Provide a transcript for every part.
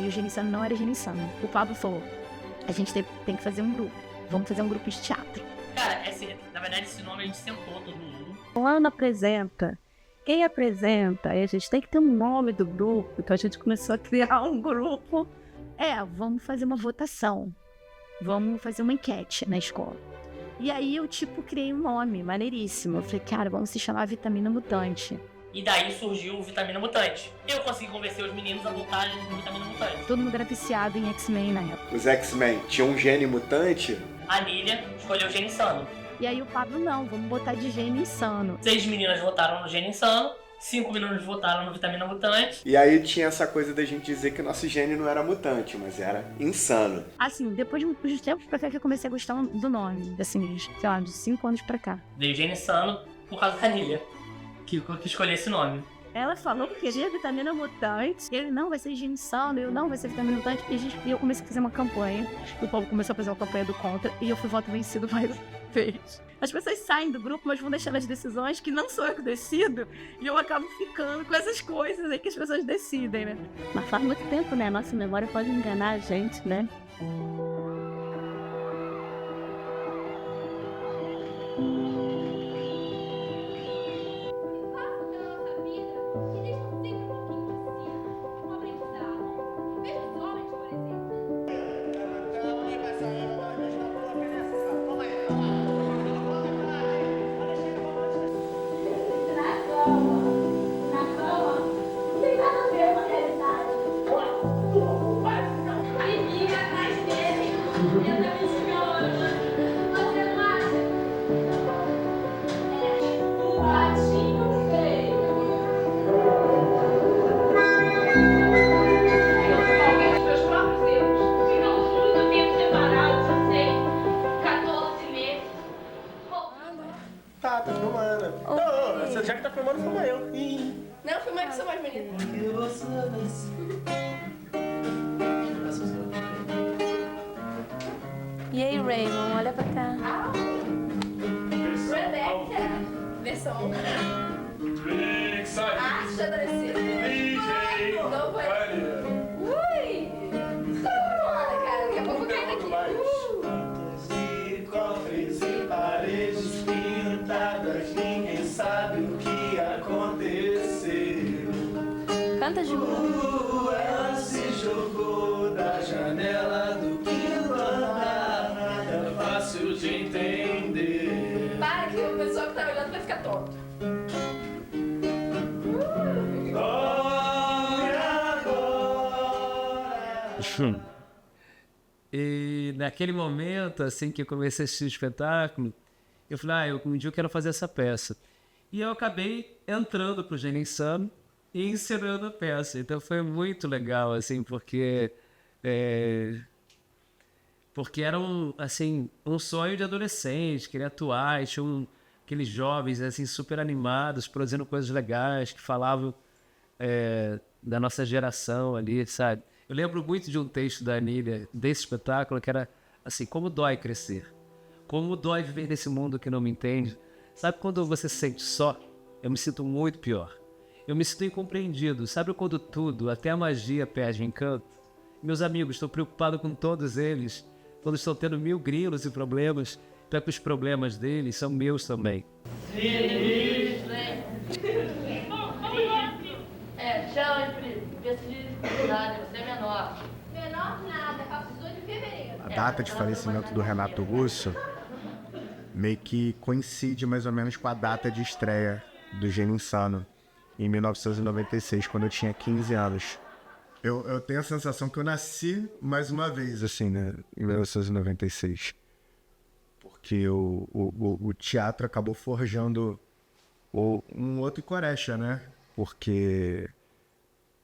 E o Geninsano não era Geninsano. O Pablo falou, a gente tem que fazer um grupo. Vamos fazer um grupo de teatro. Cara, na verdade esse nome a gente sentou todo mundo. O Ana apresenta. Quem apresenta? Aí a gente tem que ter um nome do grupo. Então a gente começou a criar um grupo. Vamos fazer uma votação. Vamos fazer uma enquete na escola. E aí eu, criei um nome maneiríssimo. Eu falei, cara, vamos se chamar Vitamina Mutante. E daí surgiu o Vitamina Mutante. Eu consegui convencer os meninos a votarem no Vitamina Mutante. Todo mundo era viciado em X-Men na época. Os X-Men tinham um gene mutante. A Nília escolheu o Gene Insano. E aí o Pablo, não, vamos botar de Gene Insano. 6 meninas votaram no Gene Insano. 5 meninos votaram no Vitamina Mutante. E aí tinha essa coisa da gente dizer que o nosso gene não era mutante, mas era insano. Assim, depois de uns tempos pra cá que eu comecei a gostar do nome. Assim, sei lá, de 5 anos pra cá. Veio o Gene Insano por causa da Nília, que escolheu esse nome. Ela falou que queria Vitamina Mutante. Ele não vai ser Gene Insano, eu não vai ser Vitamina Mutante. E eu comecei a fazer uma campanha. E o povo começou a fazer uma campanha do contra. E eu fui voto vencido mais uma vez. As pessoas saem do grupo, mas vão deixando as decisões que não sou eu que decido. E eu acabo ficando com essas coisas aí que as pessoas decidem, né? Mas faz muito tempo, né? Nossa memória pode enganar a gente, né? Tá filmando. Não, já que tá filmando, filma eu. Não, filma aí que sou mais bonita. E aí, Raymond, olha pra cá. Rebecca. Versão. Arte adolescente. Não foi. Ui! Olha, cara, daqui a pouco cai daqui. Cofres e paredes pintadas, ninguém sabe o que aconteceu. Canta de novo. Ela se jogou da janela do quinto andar, nada fácil de entender. Para que o pessoal que tá olhando vai ficar tonto. E naquele momento, assim, que eu comecei a assistir o espetáculo, eu falei, um dia eu quero fazer essa peça. E eu acabei entrando pro Gene Insano e encenando a peça. Então foi muito legal, assim, porque era um sonho de adolescente, queria atuar, tinha aqueles jovens, assim, super animados, produzindo coisas legais, que falavam da nossa geração ali, sabe? Eu lembro muito de um texto da Nília, desse espetáculo, que era assim, como dói crescer, como dói viver nesse mundo que não me entende. Sabe quando você se sente só? Eu me sinto muito pior. Eu me sinto incompreendido. Sabe quando tudo, até a magia, perde encanto? Meus amigos, estou preocupado com todos eles. Todos estão tendo 1000 grilos e problemas, até que os problemas deles são meus também. Tchau, Pri. Você é menor. Menor nada, passou de fevereiro. A data de falecimento do Renato Russo meio que coincide mais ou menos com a data de estreia do Gene Insano, em 1996, quando eu tinha 15 anos. Eu tenho a sensação que eu nasci mais uma vez, assim, né, em 1996. Porque o teatro acabou forjando um outro Koresha, né? Porque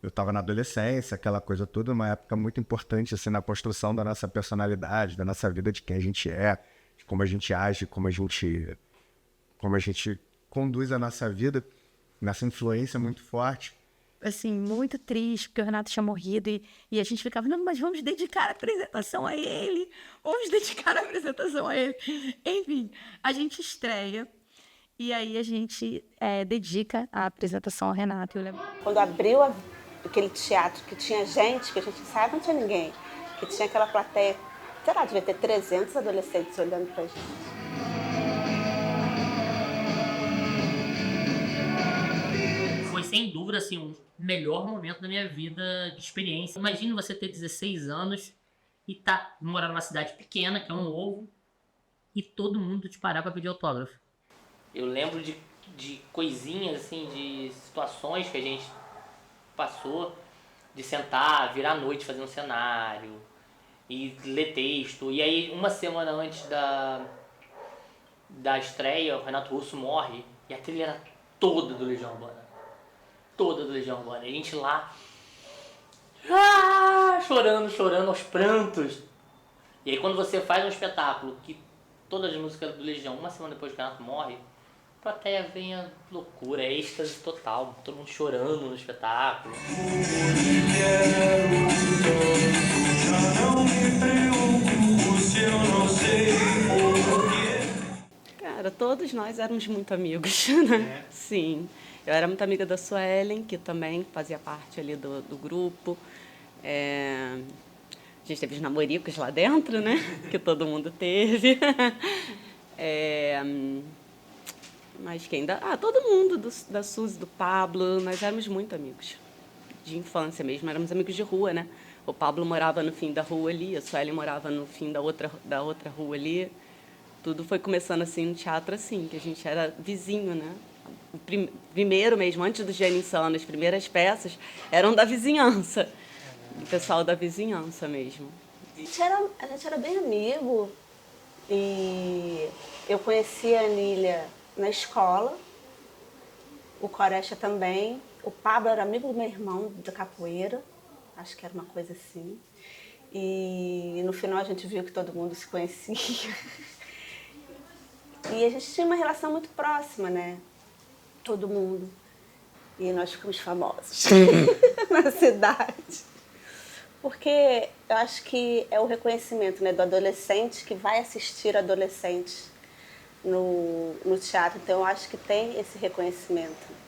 eu estava na adolescência, aquela coisa toda, uma época muito importante assim, na construção da nossa personalidade, da nossa vida, de quem a gente é, de como a gente age, como a gente conduz a nossa vida, nessa influência muito forte. Assim, muito triste, porque o Renato tinha morrido e a gente ficava, não, mas vamos dedicar a apresentação a ele, Enfim, a gente estreia e aí a gente dedica a apresentação ao Renato. Eu lembro. Quando abriu aquele teatro que tinha gente, que a gente sabe, não tinha ninguém, que tinha aquela plateia, sei lá, devia ter 300 adolescentes olhando pra gente. Foi sem dúvida assim o melhor momento da minha vida de experiência. Imagine você ter 16 anos e morar numa cidade pequena, que é um ovo, e todo mundo te parar pra pedir autógrafo. Eu lembro de coisinhas assim, de situações que a gente passou, de sentar, virar a noite fazer um cenário e ler texto. E aí, uma semana antes da estreia, o Renato Russo morre e a trilha era toda do Legião Urbana. Toda do Legião Urbana. E a gente lá, chorando aos prantos. E aí, quando você faz um espetáculo que todas as músicas do Legião, uma semana depois que o Renato morre, a plateia vem a loucura, é êxtase total, todo mundo chorando no espetáculo. Cara, todos nós éramos muito amigos, né? Sim. Eu era muito amiga da Suelen, que também fazia parte ali do grupo. A gente teve os namoricos lá dentro, né? Que todo mundo teve. Mas quem ainda... todo mundo, da Suzy, do Pablo, nós éramos muito amigos. De infância mesmo, éramos amigos de rua, né? O Pablo morava no fim da rua ali, a Sueli morava no fim da outra rua ali. Tudo foi começando assim no teatro, assim, que a gente era vizinho, né? Primeiro mesmo, antes do Gênio Insano, as primeiras peças eram da vizinhança. O pessoal da vizinhança mesmo. A gente era bem amigo e eu conheci a Anília na escola, o Corecha também, o Pablo era amigo do meu irmão da capoeira, acho que era uma coisa assim. E no final a gente viu que todo mundo se conhecia. E a gente tinha uma relação muito próxima, né? Todo mundo. E nós ficamos famosos na cidade. Porque eu acho que é o reconhecimento, né, do adolescente que vai assistir adolescente no teatro. Então eu acho que tem esse reconhecimento.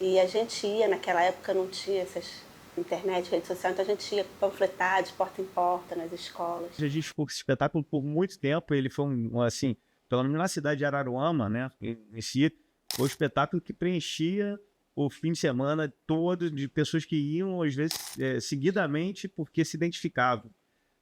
E a gente ia, naquela época não tinha essas internet, rede social, então a gente ia panfletar de porta em porta nas escolas. A gente ficou com esse espetáculo por muito tempo, ele foi assim, pelo menos na cidade de Araruama, né, em si, foi um espetáculo que preenchia o fim de semana todo de pessoas que iam, às vezes, seguidamente, porque se identificavam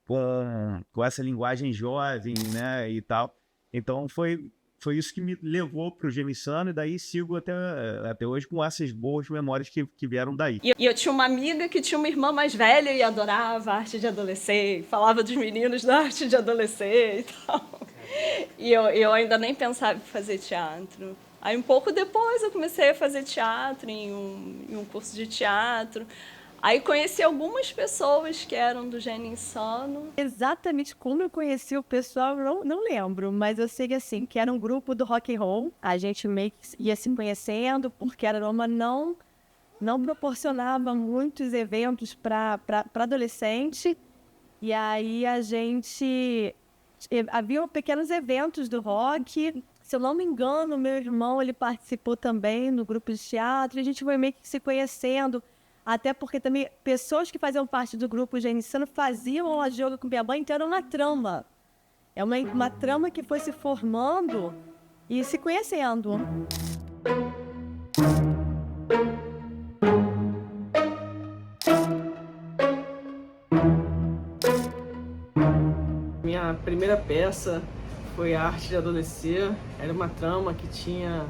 com essa linguagem jovem, né, e tal. Então, foi isso que me levou para o Gênio Insano, e daí sigo até hoje com essas boas memórias que vieram daí. E eu tinha uma amiga que tinha uma irmã mais velha e adorava arte de adolescente, falava dos meninos da arte de adolescente e tal. E eu ainda nem pensava em fazer teatro. Aí, um pouco depois, eu comecei a fazer teatro em um curso de teatro. Aí conheci algumas pessoas que eram do Gênio Insano. Exatamente como eu conheci o pessoal, eu não lembro, mas eu sei assim, que era um grupo do rock and roll. A gente meio que ia se conhecendo, porque a Aroma não proporcionava muitos eventos para adolescente. E aí havia pequenos eventos do rock. Se eu não me engano, meu irmão, ele participou também no grupo de teatro. E a gente foi meio que se conhecendo. Até porque também pessoas que faziam parte do grupo Gênio Insano faziam a jogo com minha mãe, então era uma trama. É uma trama que foi se formando e se conhecendo. Minha primeira peça foi A Arte de Adolescer. Era uma trama que tinha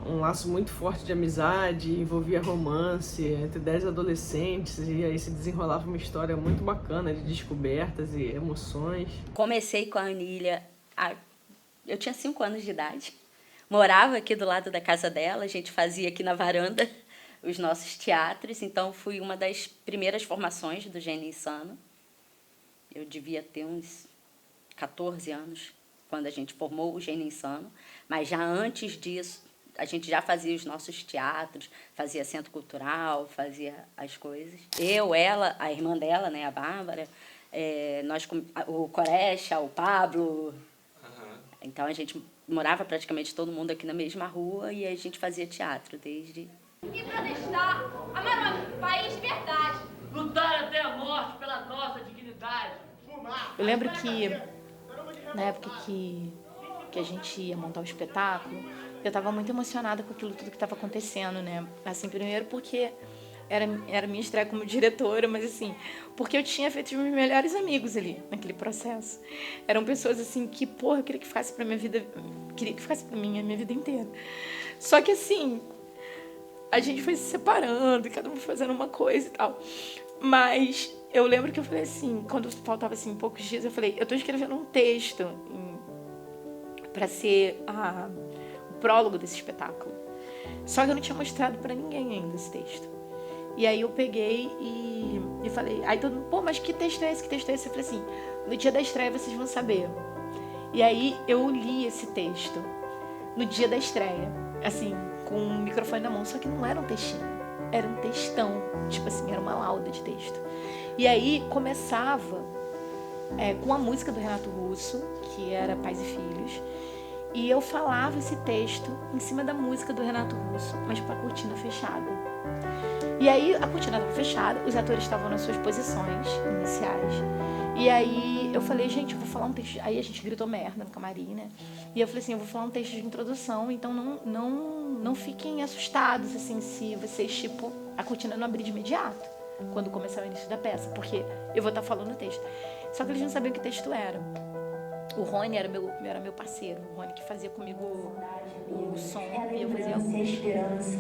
um laço muito forte de amizade, envolvia romance entre 10 adolescentes, e aí se desenrolava uma história muito bacana de descobertas e emoções. Comecei com a Anília, eu tinha 5 anos de idade, morava aqui do lado da casa dela, a gente fazia aqui na varanda os nossos teatros, então fui uma das primeiras formações do Gênio Insano. Eu devia ter uns 14 anos quando a gente formou o Gênio Insano, mas já antes disso, a gente já fazia os nossos teatros, fazia centro cultural, fazia as coisas. Eu, ela, a irmã dela, né, a Bárbara, o Corecha, o Pablo. Então a gente morava praticamente todo mundo aqui na mesma rua e a gente fazia teatro desde E protestar, amar o país de verdade. Lutar até a morte pela nossa dignidade. Eu lembro que, na época que a gente ia montar o espetáculo, eu estava muito emocionada com aquilo tudo que estava acontecendo, né? Assim, primeiro porque era minha estreia como diretora, mas assim, porque eu tinha feito os meus melhores amigos ali, naquele processo. Eram pessoas assim que, porra, eu queria que ficasse pra minha vida, queria que ficasse pra mim a minha vida inteira. Só que assim, a gente foi se separando, cada um foi fazendo uma coisa e tal. Mas eu lembro que eu falei assim, quando faltava assim poucos dias, eu falei, eu tô escrevendo um texto pra ser o prólogo desse espetáculo. Só que eu não tinha mostrado pra ninguém ainda esse texto. E aí eu peguei e falei, aí todo mundo, pô, mas que texto é esse, que texto é esse? Eu falei assim, no dia da estreia vocês vão saber. E aí eu li esse texto no dia da estreia, assim, com o microfone na mão, só que não era um textinho, era um textão, tipo assim, era uma lauda de texto. E aí começava com a música do Renato Russo, que era Pais e Filhos, e eu falava esse texto em cima da música do Renato Russo, mas com a cortina fechada. E aí a cortina estava fechada, os atores estavam nas suas posições iniciais. E aí eu falei, gente, eu vou falar um texto. Aí a gente gritou merda no camarim, né? E eu falei assim, eu vou falar um texto de introdução, então não fiquem assustados, assim, se vocês, tipo, a cortina não abrir de imediato, quando começar o início da peça, porque eu vou estar falando o texto. Só que eles não sabiam que texto era. O Rony era meu parceiro, o Rony que fazia comigo o som, e eu fazia a esperança.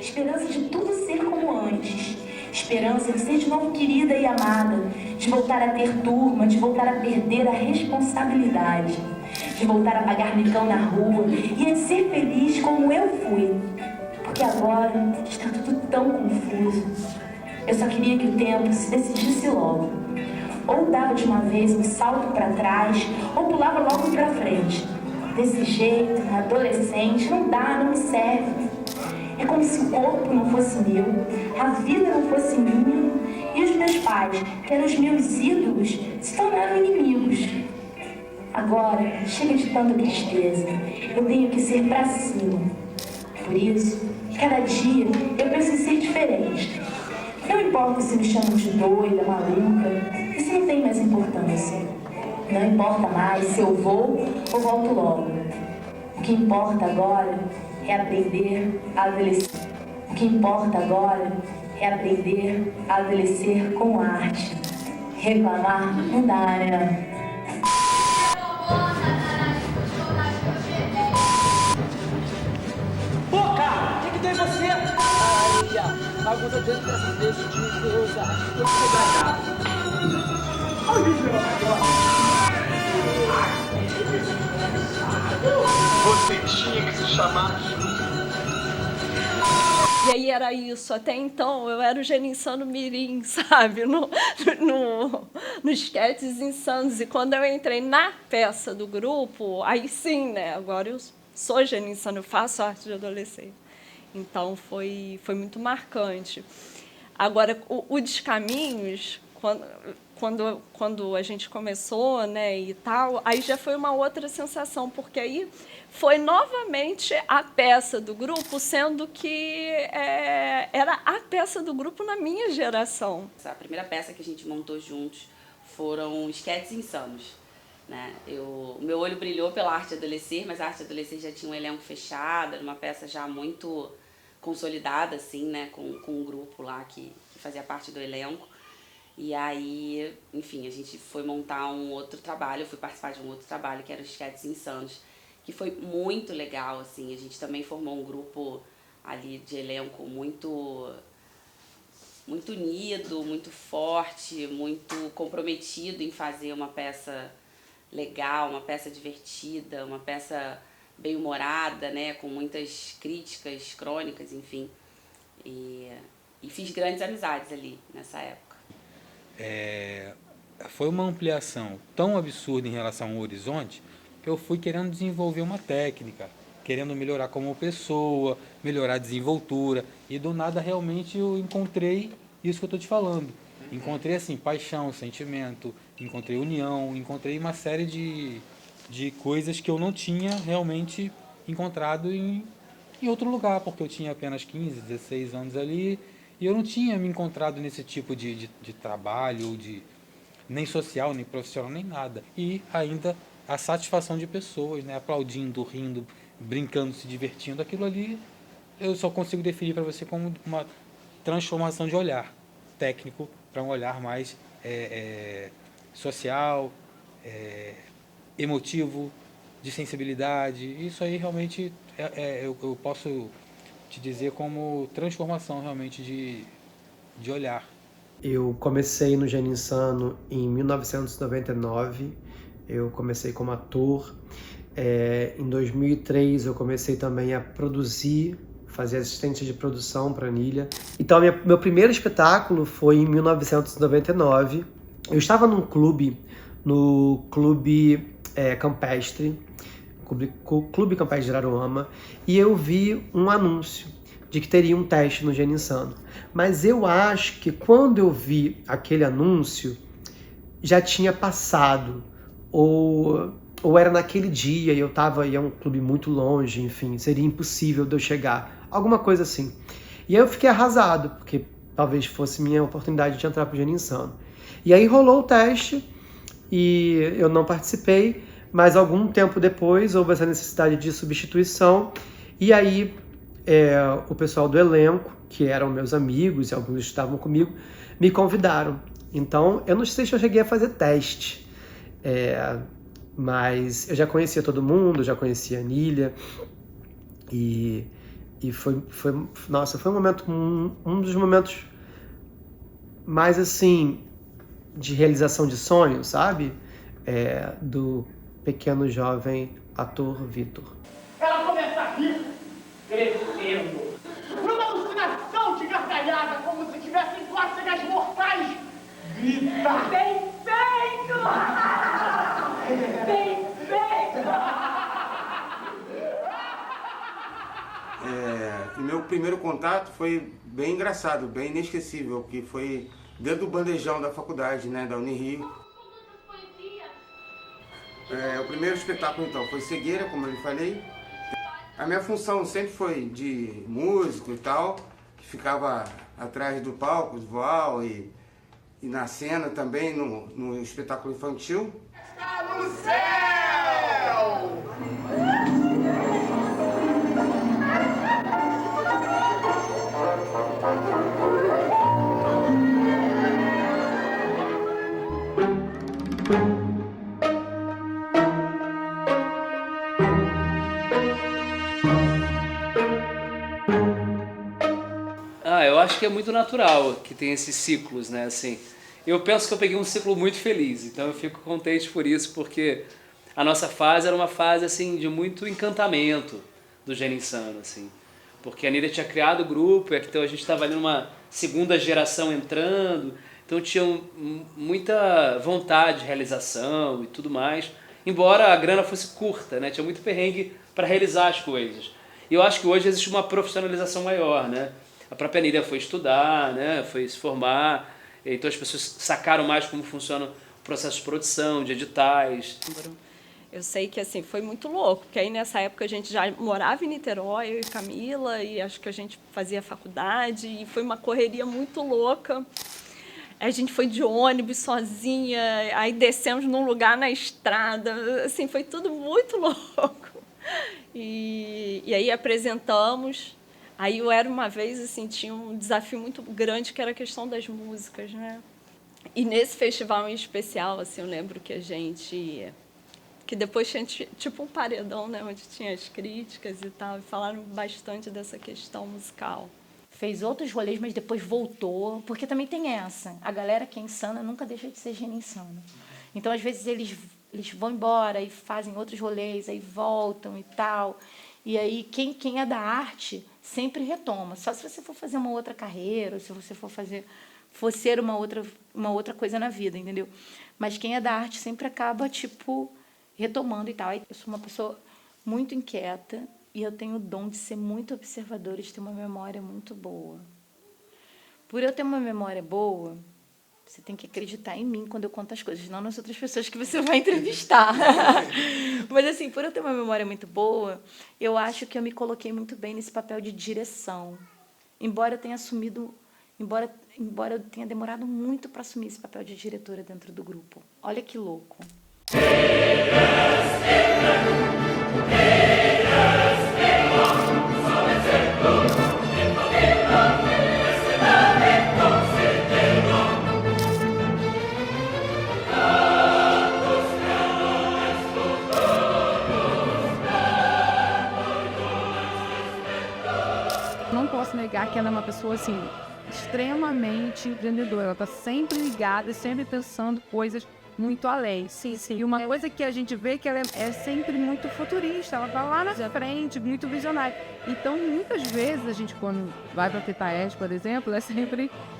Esperança de tudo ser como antes. Esperança de ser de novo querida e amada, de voltar a ter turma, de voltar a perder a responsabilidade, de voltar a pagar micão na rua e a ser feliz como eu fui. Porque agora está tudo tão confuso. Eu só queria que o tempo se decidisse logo. Ou dava de uma vez um salto para trás, ou pulava logo para frente. Desse jeito, adolescente, não dá, não me serve. É como se o corpo não fosse meu, a vida não fosse minha, e os meus pais, que eram os meus ídolos, se tornaram inimigos. Agora, chega de tanta tristeza, eu tenho que ser pra cima. Por isso, cada dia eu penso em ser diferente. Não importa se me chamam de doida, maluca, isso não tem mais importância. Não importa mais se eu vou ou volto logo. O que importa agora é aprender a adolescer. O que importa agora é aprender a adolescer com arte. Reclamar não dá, né? Pô, cara, o que tem você? Ai, bagunça dentro dessa deixa de Deus, eu vou pegar. Olha o vídeo Você tinha que se chamar. E aí era isso. Até então eu era o Gênio Insano Mirim, sabe? Nos sketches insanos. E quando eu entrei na peça do grupo, aí sim, né? Agora eu sou Gênio Insano, eu faço arte de adolescente. Então foi muito marcante. Agora, o Descaminhos, quando a gente começou, né, e tal, aí já foi uma outra sensação, porque aí foi novamente a peça do grupo, sendo que era a peça do grupo na minha geração. A primeira peça que a gente montou juntos foram Esquetes Insanos. Né? O meu olho brilhou pela Arte Adolescer, mas a Arte Adolescer já tinha um elenco fechado, era uma peça já muito consolidada, assim, né, com um grupo lá que fazia parte do elenco. E aí, enfim, a gente foi montar um outro trabalho, eu fui participar de um outro trabalho, que era os Esquetes Insanos, que foi muito legal, assim. A gente também formou um grupo ali de elenco muito unido, muito forte, muito comprometido em fazer uma peça legal, uma peça divertida, uma peça bem-humorada, né, com muitas críticas, crônicas, enfim. E fiz grandes amizades ali nessa época. Foi uma ampliação tão absurda em relação ao Horizonte que eu fui querendo desenvolver uma técnica, querendo melhorar como pessoa, melhorar a desenvoltura, e do nada realmente eu encontrei isso que eu estou te falando. Encontrei assim, paixão, sentimento, encontrei união, encontrei uma série de coisas que eu não tinha realmente encontrado em em outro lugar, porque eu tinha apenas 15, 16 anos ali, e eu não tinha me encontrado nesse tipo de trabalho, nem social, nem profissional, nem nada. E ainda a satisfação de pessoas, né? Aplaudindo, rindo, brincando, se divertindo, aquilo ali eu só consigo definir para você como uma transformação de olhar técnico para um olhar mais social, emotivo, de sensibilidade. Isso aí realmente eu posso te dizer como transformação realmente de olhar. Eu comecei no Gênio Insano em 1999, eu comecei como ator. Em 2003 eu comecei também a produzir, fazer assistência de produção para a Nília. Então meu primeiro espetáculo foi em 1999. Eu estava no Clube Campestre, Clube Campestre de Araruama, e eu vi um anúncio de que teria um teste no Gênio Insano. Mas eu acho que quando eu vi aquele anúncio, já tinha passado, ou era naquele dia e eu estava em um clube muito longe, enfim, seria impossível de eu chegar, alguma coisa assim. E aí eu fiquei arrasado, porque talvez fosse minha oportunidade de entrar pro Gênio Insano. E aí rolou o teste e eu não participei, mas algum tempo depois houve essa necessidade de substituição, e aí o pessoal do elenco, que eram meus amigos e alguns estavam comigo, me convidaram. Então, eu não sei se eu cheguei a fazer teste, mas eu já conhecia todo mundo, já conhecia a Nília, e foi um momento, um dos momentos mais, assim, de realização de sonhos, sabe? Do pequeno jovem ator Vitor. Ela começa a rir, crescendo, numa alucinação de gargalhada, como se tivesse cócegas mortais. Grita! Bem feito! Bem feito! E meu primeiro contato foi bem engraçado, bem inesquecível, que foi dentro do bandejão da faculdade, né, da Unirio. O primeiro espetáculo, então, foi Cegueira, como eu lhe falei. A minha função sempre foi de músico e tal, que ficava atrás do palco, visual, e na cena também, no espetáculo infantil. Está no céu! Eu acho que é muito natural que tem esses ciclos, né? Assim, eu penso que eu peguei um ciclo muito feliz, então eu fico contente por isso, porque a nossa fase era uma fase assim de muito encantamento do Gênio Insano, assim, porque a Nília tinha criado o grupo, então a gente estava ali numa segunda geração entrando, então tinha muita vontade de realização e tudo mais, embora a grana fosse curta, né? Tinha muito perrengue para realizar as coisas. E eu acho que hoje existe uma profissionalização maior, né? A própria Nília foi estudar, né? Foi se formar, então as pessoas sacaram mais como funciona o processo de produção, de editais. Eu sei que assim foi muito louco, porque aí nessa época a gente já morava em Niterói, eu e Camila, e acho que a gente fazia faculdade, e foi uma correria muito louca. A gente foi de ônibus sozinha, aí descemos num lugar na estrada, assim, foi tudo muito louco. E aí apresentamos. Aí eu era uma vez, assim, tinha um desafio muito grande, que era a questão das músicas, né? E nesse festival em especial, assim, eu lembro que a gente... Que depois tinha tipo um paredão, né? Onde tinha as críticas e tal, e falaram bastante dessa questão musical. Fez outros rolês, mas depois voltou, porque também tem essa. A galera que é insana nunca deixa de ser Gênio Insano. Então, às vezes, eles vão embora e fazem outros rolês, aí voltam e tal. E aí, quem é da arte sempre retoma. Só se você for fazer uma outra carreira, ou se você for ser uma outra coisa na vida, entendeu? Mas quem é da arte sempre acaba, tipo, retomando e tal. Eu sou uma pessoa muito inquieta e eu tenho o dom de ser muito observadora, de ter uma memória muito boa. Por eu ter uma memória boa, Você tem que acreditar em mim quando eu conto as coisas, não nas outras pessoas que você vai entrevistar. Mas, assim, por eu ter uma memória muito boa, eu acho que eu me coloquei muito bem nesse papel de direção. Embora eu tenha assumido... Embora eu tenha demorado muito para assumir esse papel de diretora dentro do grupo. Olha que louco. Não posso negar que ela é uma pessoa, assim, extremamente empreendedora. Ela tá sempre ligada, sempre pensando coisas muito além. Sim. E uma coisa que a gente vê que ela é sempre muito futurista. Ela tá lá na frente, muito visionária. Então, muitas vezes, a gente, quando vai pra Fetaerd, por exemplo,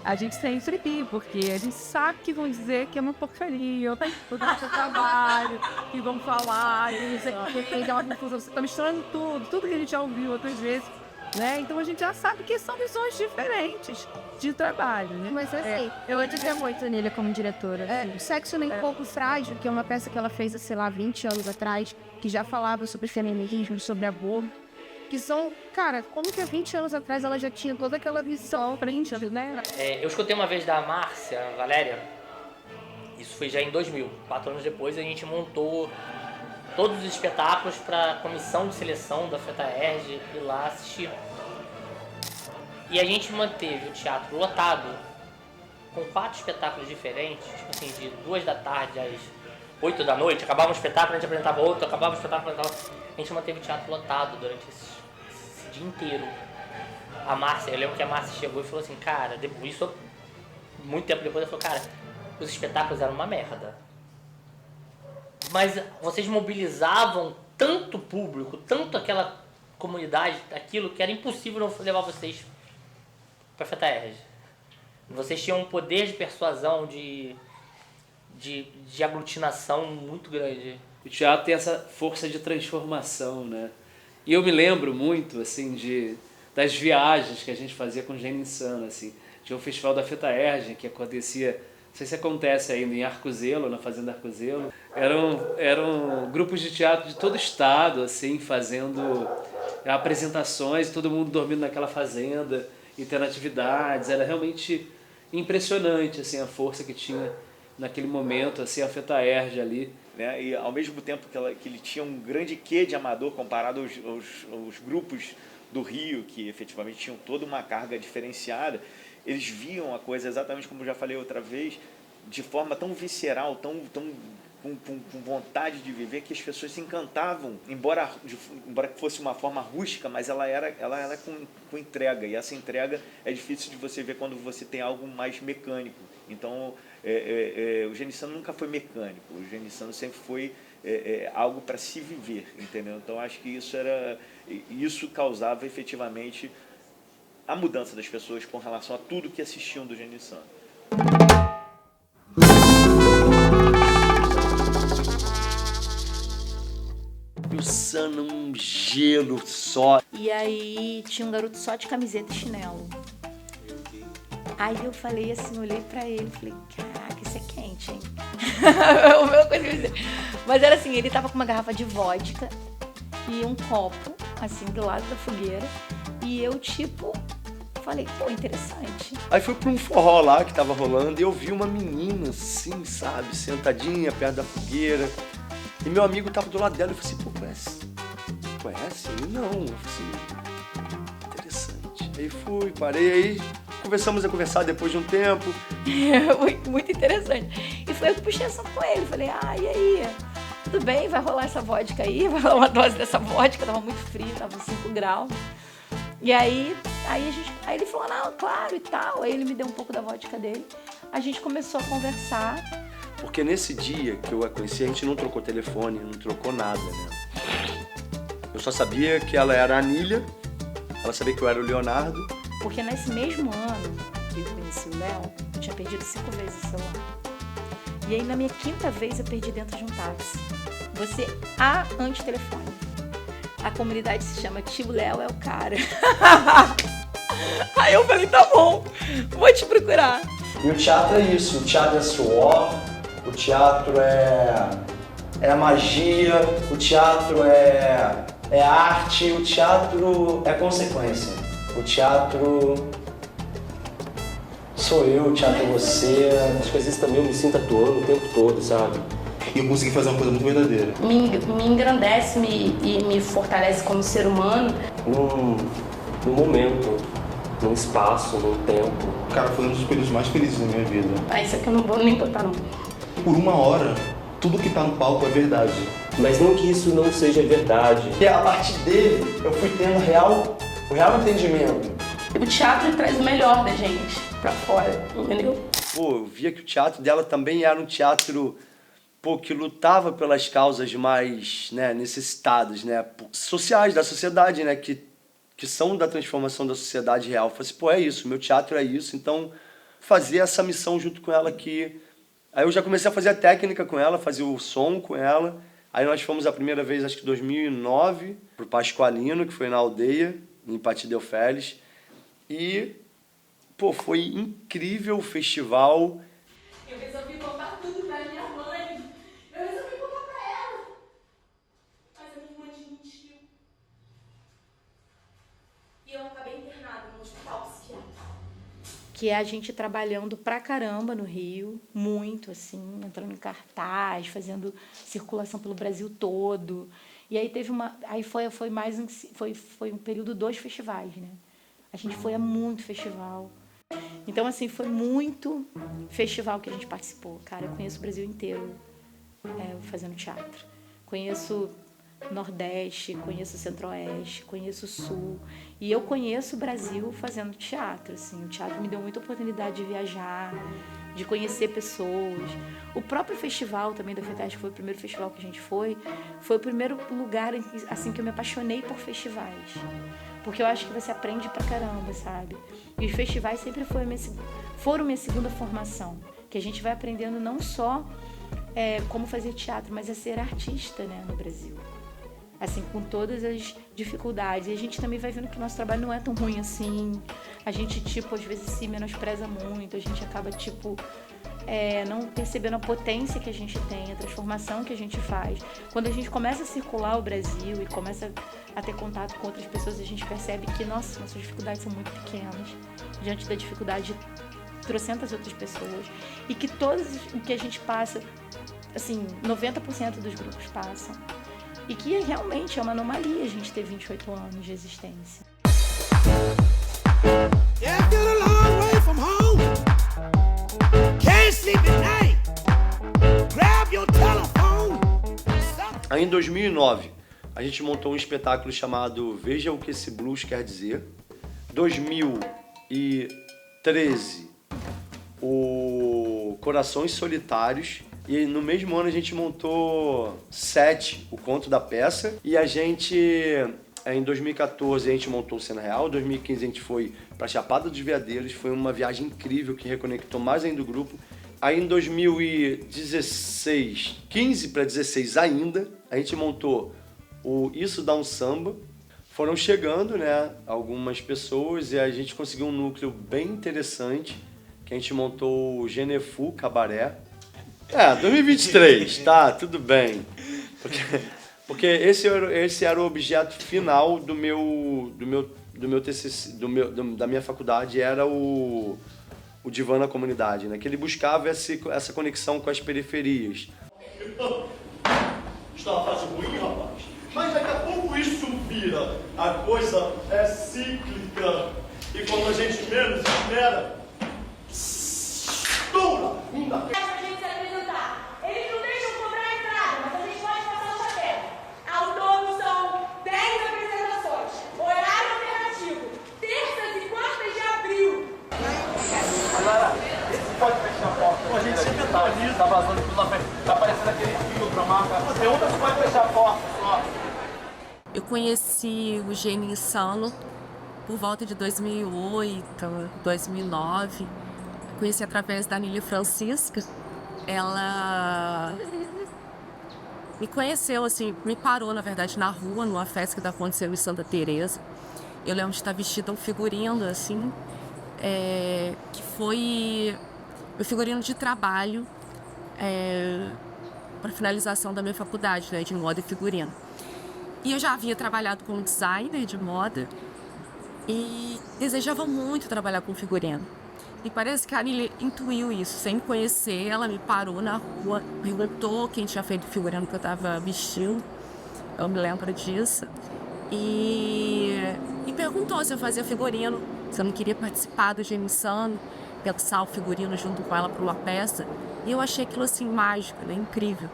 a gente sempre ri, porque a gente sabe que vão dizer que é uma porcaria, tem que mudar seu trabalho, que vão falar, que não sei o que, tem uma confusão. Você tá misturando tudo que a gente já ouviu outras vezes. Né? Então a gente já sabe que são visões diferentes de trabalho, né? Mas assim, eu acredito muito nele como diretora. O Sexo Nem Pouco Frágil, que é uma peça que ela fez, sei lá, 20 anos atrás, que já falava sobre feminismo, sobre aborto, que são, cara, como que há 20 anos atrás ela já tinha toda aquela visão frente, né? Eu escutei uma vez da Márcia, Valéria, isso foi já em 2000, 4 anos depois, a gente montou todos os espetáculos para a comissão de seleção da Fetaerd ir lá assistir. E a gente manteve o teatro lotado, com 4 espetáculos diferentes, tipo assim, de 2 da tarde às 8 da noite, acabava um espetáculo, a gente apresentava outro, acabava o espetáculo, apresentava... A gente manteve o teatro lotado durante esse dia inteiro. A Márcia, eu lembro que a Márcia chegou e falou assim, cara, isso muito tempo depois, ela falou, cara, os espetáculos eram uma merda. Mas vocês mobilizavam tanto público, tanto aquela comunidade, aquilo que era impossível não levar vocês para a Fetaerd. Vocês tinham um poder de persuasão, de aglutinação muito grande. O teatro tem essa força de transformação, né? E eu me lembro muito, assim, das viagens que a gente fazia com o Gênio Insano, assim. Tinha o Festival da Fetaerd, que acontecia... Não sei se acontece ainda em Arcozelo, na Fazenda Arcozelo. Eram grupos de teatro de todo o estado, assim, fazendo apresentações, todo mundo dormindo naquela fazenda e tendo atividades. Era realmente impressionante, assim, a força que tinha naquele momento, assim, a Fetaerd ali. Né? E ao mesmo tempo que ele tinha um grande quê de amador comparado aos grupos do Rio, que efetivamente tinham toda uma carga diferenciada, eles viam a coisa exatamente como eu já falei outra vez, de forma tão visceral, tão com vontade de viver, que as pessoas se encantavam, embora fosse uma forma rústica, mas ela era com entrega, e essa entrega é difícil de você ver quando você tem algo mais mecânico. Então, o Gênio Insano nunca foi mecânico, o Gênio Insano sempre foi algo para se viver, entendeu? Então, acho que isso causava efetivamente a mudança das pessoas com relação a tudo que assistiam do Gênio Insano. O Insano, um gelo só. E aí tinha um garoto só de camiseta e chinelo. Aí eu falei assim, olhei pra ele e falei, caraca, isso é quente, hein? O meu coisa. Mas era assim, ele tava com uma garrafa de vodka e um copo, assim, do lado da fogueira. E eu, falei, pô, interessante. Aí fui pra um forró lá que tava rolando e eu vi uma menina, assim, sabe, sentadinha perto da fogueira. E meu amigo tava do lado dela e eu falei assim, pô, conhece? Ele não. Eu falei assim, interessante. Aí fui, parei, aí começamos a conversar depois de um tempo. Muito interessante. E foi eu que puxei assunto com ele. Falei, e aí? Tudo bem, vai rolar essa vodka aí? Vai rolar uma dose dessa vodka? Tava muito frio, tava 5 graus. E aí ele falou, não, claro e tal. Aí ele me deu um pouco da vodka dele. A gente começou a conversar. Porque nesse dia que eu a conheci, a gente não trocou telefone, não trocou nada, né? Eu só sabia que ela era a Anília, ela sabia que eu era o Leonardo. Porque nesse mesmo ano que eu conheci o Léo, eu tinha perdido 5 vezes o celular. E aí na minha 5ª vez eu perdi dentro de um táxi. Você anti-telefone. A comunidade se chama Tio Léo é o cara. Aí eu falei, tá bom, vou te procurar. E o teatro é isso, o teatro é suor, o teatro é magia, o teatro é arte, o teatro é consequência. O teatro sou eu, o teatro é você. Acho que às vezes também eu me sinto atuando o tempo todo, sabe? E eu consegui fazer uma coisa muito verdadeira. Me engrandece e me fortalece como ser humano. Num momento, num espaço, num tempo. Cara, foi um dos períodos mais felizes da minha vida. Isso aqui eu não vou nem botar não. Por uma hora, tudo que tá no palco é verdade. Mas não que isso não seja verdade. E a partir dele, eu fui tendo o real entendimento. O teatro traz o melhor da gente pra fora, entendeu? Pô, eu via que o teatro dela também era um teatro, que lutava pelas causas mais, né, necessitadas, né, sociais da sociedade, né, que são da transformação da sociedade real. Eu falei assim, é isso, meu teatro é isso, então fazer essa missão junto com ela aqui. Aí eu já comecei a fazer a técnica com ela, fazer o som com ela. Aí nós fomos a primeira vez, acho que em 2009, pro Pascoalino, que foi na Aldeia, em Pati Delfelles. E, foi incrível o festival. Eu resolvi contar tudo pra minha mãe. Eu resolvi contar pra ela. Mas a minha mãe desmentiu. E eu acabei internada no hospital psiquiátrico. Que é a gente trabalhando pra caramba no Rio, muito, assim, entrando em cartaz, fazendo circulação pelo Brasil todo. E aí foi um período 2 festivais, né? A gente foi a muito festival. Então, assim, foi muito festival que a gente participou. Cara, eu conheço o Brasil inteiro fazendo teatro. Conheço Nordeste, conheço Centro-Oeste, conheço o Sul. E eu conheço o Brasil fazendo teatro, assim. O teatro me deu muita oportunidade de viajar, de conhecer pessoas. O próprio festival também da FETESC, que foi o primeiro festival que a gente foi o primeiro lugar, assim, que eu me apaixonei por festivais. Porque eu acho que você aprende pra caramba, sabe? E os festivais sempre foram minha segunda formação. Que a gente vai aprendendo não só como fazer teatro, mas a ser artista, né, no Brasil. Assim, com todas as dificuldades. E a gente também vai vendo que o nosso trabalho não é tão ruim assim. A gente, às vezes se menospreza muito. A gente acaba, não percebendo a potência que a gente tem, a transformação que a gente faz. Quando a gente começa a circular o Brasil e começa a ter contato com outras pessoas, a gente percebe que, nossas dificuldades são muito pequenas diante da dificuldade de trocentas outras pessoas. E que o que a gente passa, assim, 90% dos grupos passam. E que realmente é uma anomalia a gente ter 28 anos de existência. Aí em 2009, a gente montou um espetáculo chamado Veja o que esse blues quer dizer. 2013, o Corações Solitários. E no mesmo ano a gente montou 7, o conto da peça. E a gente, em 2014, a gente montou o Cena Real. Em 2015 a gente foi para Chapada dos Veadeiros. Foi uma viagem incrível que reconectou mais ainda o grupo. Aí em 2016, 15 para 16 ainda, a gente montou o Isso Dá um Samba. Foram chegando, né, algumas pessoas e a gente conseguiu um núcleo bem interessante, que a gente montou o Genefu Cabaré. 2023, tá, tudo bem. Porque esse era o objeto final do meu TCC, da minha faculdade, era o Divã na Comunidade, né? Que ele buscava essa conexão com as periferias. Está uma fase ruim, rapaz. Mas daqui a pouco isso vira. A coisa é cíclica. E quando a gente menos espera, estoura! Eles não deixam cobrar a entrada, mas a gente pode passar o chapéu. Ao todo são 10 apresentações. Horário alternativo. Terças e quartas de abril. Agora, esse pode fechar a porta. A gente sempre tá ali, tá vazando tudo lá pra tá aparecendo aquele filtro, a marca. Pergunta se pode fechar a porta só. Eu conheci o Gênio Insano por volta de 2008, 2009. Conheci através da Nília Francisca. Ela me conheceu, assim, me parou, na verdade, na rua, numa festa que estava acontecendo em Santa Teresa. Eu lembro de estar vestida um figurino, assim, que foi meu figurino de trabalho para finalização da minha faculdade, né, de moda e figurino. E eu já havia trabalhado como designer de moda e desejava muito trabalhar com figurino. E parece que a Anília intuiu isso, sem me conhecer. Ela me parou na rua, perguntou quem tinha feito o figurino que eu estava vestindo. Eu me lembro disso. E perguntou se eu fazia figurino, se eu não queria participar do Gênio Insano, pensar o figurino junto com ela para uma peça. E eu achei aquilo assim mágico, né? Incrível.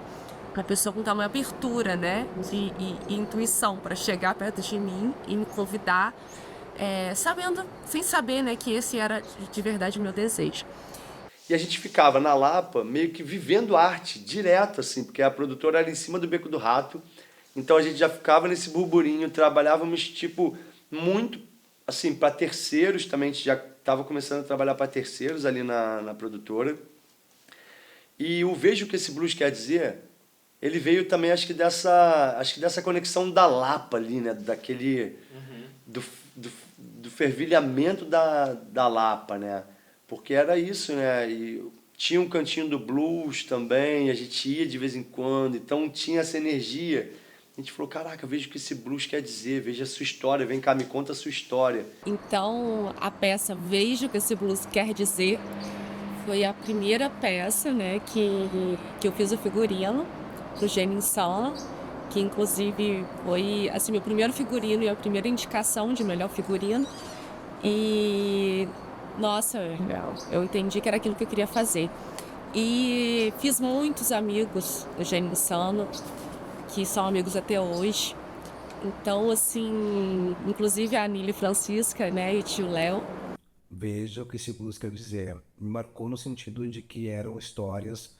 Uma pessoa com tamanha abertura, né? E intuição para chegar perto de mim e me convidar, sem saber, né, que esse era de verdade o meu desejo. E a gente ficava na Lapa meio que vivendo arte direto, assim, porque a produtora era em cima do Beco do Rato. Então a gente já ficava nesse burburinho, trabalhávamos tipo muito assim para terceiros também, a gente já estava começando a trabalhar para terceiros ali na produtora. E o Veja o que esse blues quer dizer, ele veio também acho que dessa conexão da Lapa ali, né, daquele do fervilhamento da Lapa, né? Porque era isso, né? E tinha um cantinho do blues também, a gente ia de vez em quando, então tinha essa energia. A gente falou, caraca, veja o que esse blues quer dizer, veja a sua história, vem cá, me conta a sua história. Então, a peça Veja o que esse blues quer dizer foi a primeira peça, né, que eu fiz o figurino do Gênio Insano, que inclusive foi assim, meu primeiro figurino e a primeira indicação de melhor figurino. E, nossa, eu entendi que era aquilo que eu queria fazer. E fiz muitos amigos do Gênio Insano, que são amigos até hoje. Então, assim, inclusive a Anília Francisca, né, e o tio Léo. Veja o que esse blues quer dizer. Me marcou no sentido de que eram histórias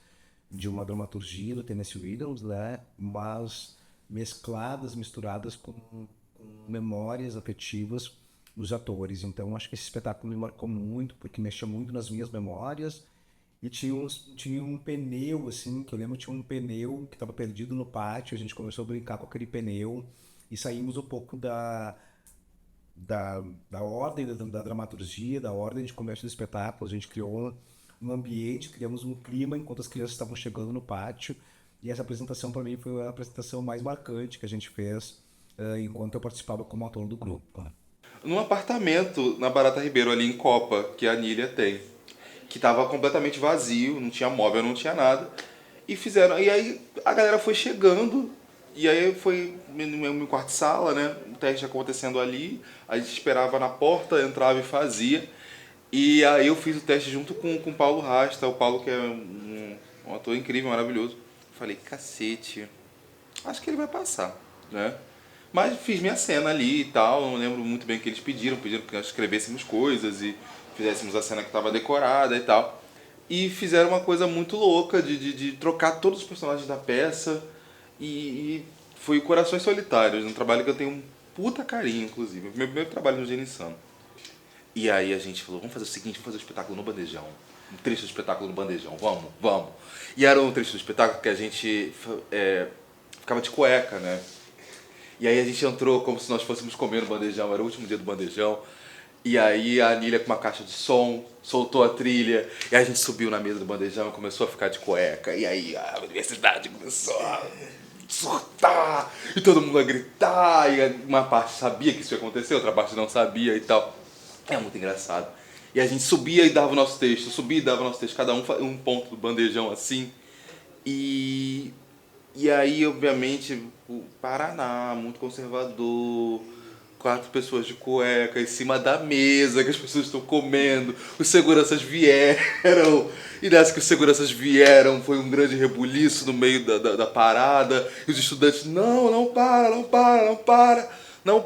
de uma dramaturgia do Tennessee Williams, né, mas misturadas com memórias afetivas dos atores. Então, acho que esse espetáculo me marcou muito, porque mexeu muito nas minhas memórias. E tinha um pneu, assim, que eu lembro, tinha um pneu que estava perdido no pátio, a gente começou a brincar com aquele pneu e saímos um pouco da ordem da dramaturgia, da ordem de comércio do espetáculo. A gente criou um ambiente, criamos um clima enquanto as crianças estavam chegando no pátio, e essa apresentação para mim foi a apresentação mais marcante que a gente fez enquanto eu participava como ator do grupo. Num apartamento na Barata Ribeiro, ali em Copa, que a Anília tem, que estava completamente vazio, não tinha móvel, não tinha nada. E aí a galera foi chegando, e aí foi no meu quarto-sala, né? O teste acontecendo ali, a gente esperava na porta, entrava e fazia. E aí eu fiz o teste junto com o Paulo Rasta, o Paulo que é um ator incrível, maravilhoso. Falei, cacete, acho que ele vai passar, né? Mas fiz minha cena ali e tal, não lembro muito bem o que eles pediram que nós escrevêssemos coisas e fizéssemos a cena que estava decorada e tal. E fizeram uma coisa muito louca de trocar todos os personagens da peça. E foi Corações Solitários, um trabalho que eu tenho um puta carinho, inclusive. Meu primeiro trabalho no Gênio Insano. E aí a gente falou, vamos fazer o seguinte, vamos fazer o espetáculo no bandejão. Um trecho do espetáculo no bandejão, vamos. E era um trecho do espetáculo que a gente ficava de cueca, né? E aí a gente entrou como se nós fôssemos comer no bandejão, era o último dia do bandejão. E aí a Anília com uma caixa de som, soltou a trilha, e a gente subiu na mesa do bandejão e começou a ficar de cueca. E aí a universidade começou a surtar, e todo mundo a gritar, e uma parte sabia que isso ia acontecer, outra parte não sabia e tal. É muito engraçado. E a gente subia e dava o nosso texto, cada um ponto do bandejão assim. E aí, obviamente, o Paraná, muito conservador, 4 pessoas de cueca em cima da mesa que as pessoas estão comendo, os seguranças vieram, e nessa que os seguranças vieram foi um grande rebuliço no meio da parada, e os estudantes, não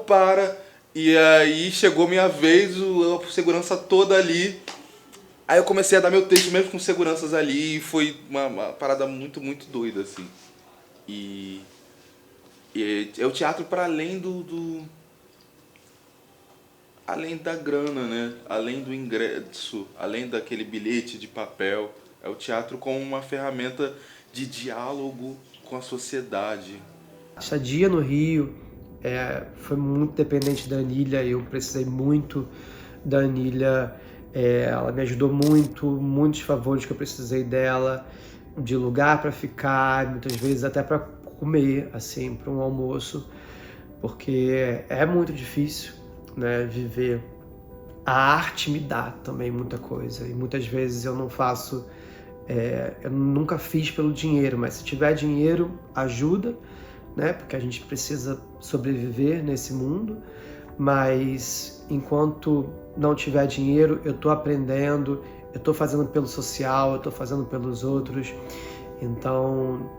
para. E aí chegou minha vez, a segurança toda ali. Aí eu comecei a dar meu texto mesmo com seguranças ali, e foi uma parada muito, muito doida, assim. E é o teatro para além além da grana, né? Além do ingresso, além daquele bilhete de papel. É o teatro como uma ferramenta de diálogo com a sociedade. A estadia no Rio foi muito dependente da Anília. Eu precisei muito da Anília Ela me ajudou muito, muitos favores que eu precisei dela, de lugar para ficar, muitas vezes até para comer, assim, para um almoço, porque é muito difícil, né, viver. A arte me dá também muita coisa, e muitas vezes eu não faço, eu nunca fiz pelo dinheiro, mas se tiver dinheiro, ajuda, né, porque a gente precisa sobreviver nesse mundo, mas enquanto não tiver dinheiro, eu tô aprendendo, eu tô fazendo pelo social, eu tô fazendo pelos outros. Então,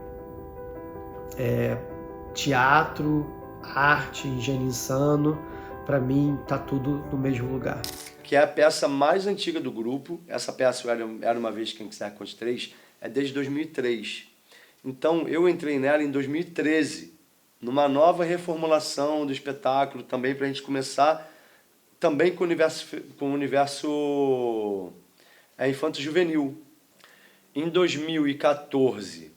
teatro, arte, Engenho Insano, para mim tá tudo no mesmo lugar. Que é a peça mais antiga do grupo. Essa peça, Era Uma Vez Quem Quiser Conte 3, é desde 2003. Então, eu entrei nela em 2013, numa nova reformulação do espetáculo, também para a gente começar também com o universo infanto-juvenil. Em 2014,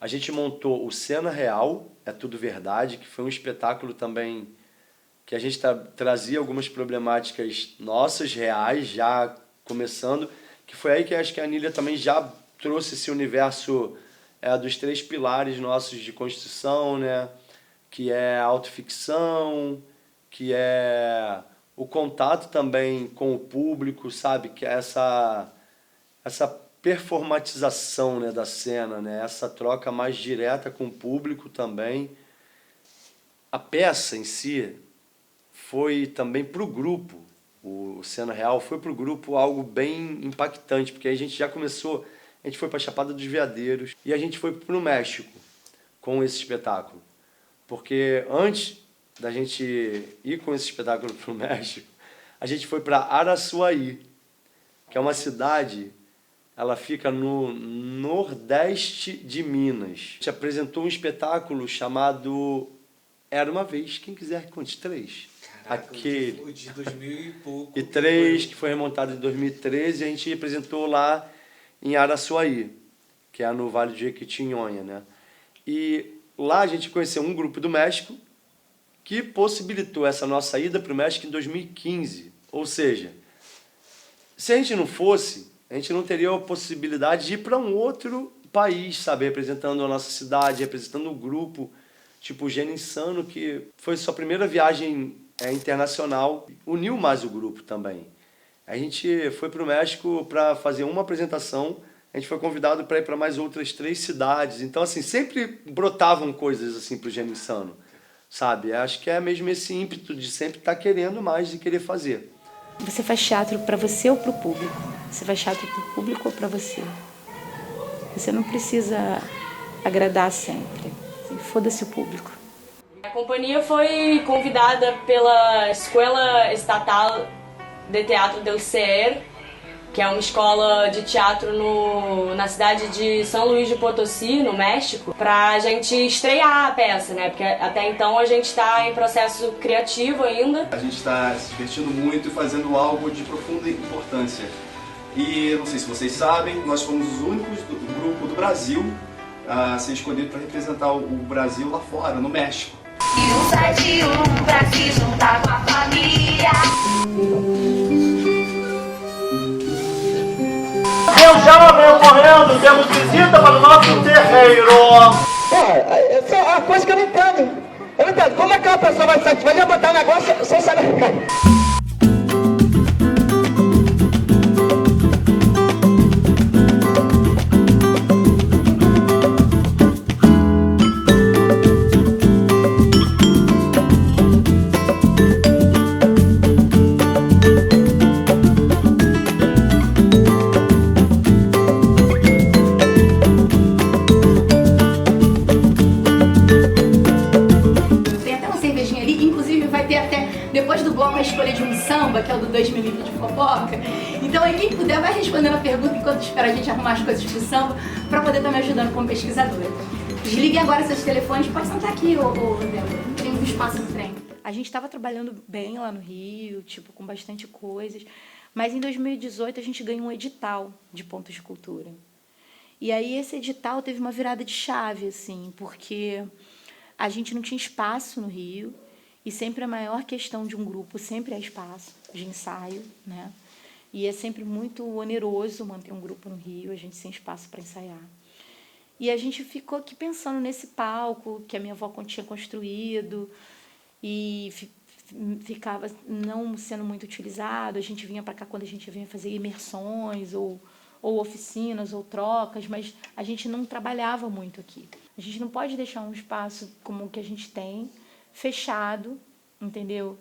a gente montou o Cena Real, É Tudo Verdade, que foi um espetáculo também que a gente trazia algumas problemáticas nossas, reais, já começando, que foi aí que acho que a Anília também já trouxe esse universo dos 3 pilares nossos de construção, né? Que é a autoficção, que é o contato também com o público, sabe? Que é essa performatização, né, da cena, né? Essa troca mais direta com o público também. A peça em si foi também para o grupo, o Cena Real foi para o grupo algo bem impactante, porque a gente já começou, a gente foi para a Chapada dos Veadeiros e a gente foi para o México com esse espetáculo. Porque antes da gente ir com esse espetáculo para o México, a gente foi para Araçuaí, que é uma cidade, ela fica no nordeste de Minas. A gente apresentou um espetáculo chamado Era Uma Vez Quem Quiser Conte 3. Aquele. O de 2000 e pouco. E 3, que foi remontado em 2013, e a gente apresentou lá em Araçuaí, que é no Vale de Jequitinhonha, né? E lá a gente conheceu um grupo do México que possibilitou essa nossa ida para o México em 2015. Ou seja, se a gente não fosse, a gente não teria a possibilidade de ir para um outro país, sabe? Representando a nossa cidade, representando o grupo, tipo o Engenho Insano, que foi sua primeira viagem internacional, uniu mais o grupo também. A gente foi para o México para fazer uma apresentação, a gente foi convidado para ir para mais outras 3 cidades, então assim, sempre brotavam coisas assim para o Engenho Insano, sabe? Acho que é mesmo esse ímpeto de sempre estar querendo mais e querer fazer. Você faz teatro para você ou para o público? Você faz teatro para o público ou para você? Você não precisa agradar sempre. Foda-se o público. A companhia foi convidada pela Escola Estatal de Teatro del CER, que é uma escola de teatro na cidade de São Luís de Potosí, no México, pra gente estrear a peça, né? Porque até então a gente está em processo criativo ainda. A gente está se divertindo muito e fazendo algo de profunda importância. E não sei se vocês sabem, nós fomos os únicos do grupo do Brasil a ser escolhido para representar o Brasil lá fora, no México. E um sai de um pra se juntar com a família. Eu já venho correndo, temos visita para o nosso terreiro. Essa é uma coisa que eu não entendo. Eu não entendo. Como é que uma pessoa vai satisfazer botar um negócio sem saber? Depois do bloco, a escolha de um samba, que é o do 2020 de fofoca. Então, aí, quem puder, vai respondendo a pergunta enquanto espera a gente arrumar as coisas pro samba, pra poder estar me ajudando como pesquisadora. Desliguem agora seus telefones, pode sentar aqui, Débora. Tem um espaço no trem. A gente estava trabalhando bem lá no Rio, tipo, com bastante coisas. Mas em 2018 a gente ganhou um edital de pontos de cultura. E aí esse edital teve uma virada de chave, assim, porque a gente não tinha espaço no Rio. E sempre a maior questão de um grupo sempre é espaço de ensaio, né? E é sempre muito oneroso manter um grupo no Rio, a gente sem espaço para ensaiar. E a gente ficou aqui pensando nesse palco que a minha avó tinha construído e ficava não sendo muito utilizado. A gente vinha para cá quando a gente vinha fazer imersões ou oficinas ou trocas, mas a gente não trabalhava muito aqui. A gente não pode deixar um espaço como o que a gente tem, fechado, entendeu?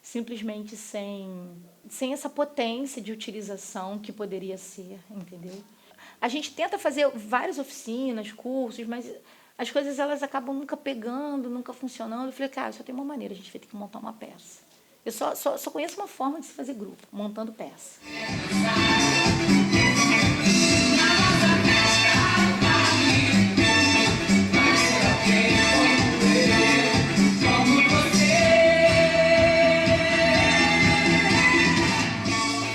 Simplesmente sem essa potência de utilização que poderia ser, entendeu? A gente tenta fazer várias oficinas, cursos, mas as coisas elas acabam nunca pegando, nunca funcionando. Eu falei, cara, só tem uma maneira, a gente vai ter que montar uma peça. Eu só conheço uma forma de se fazer grupo, montando peça.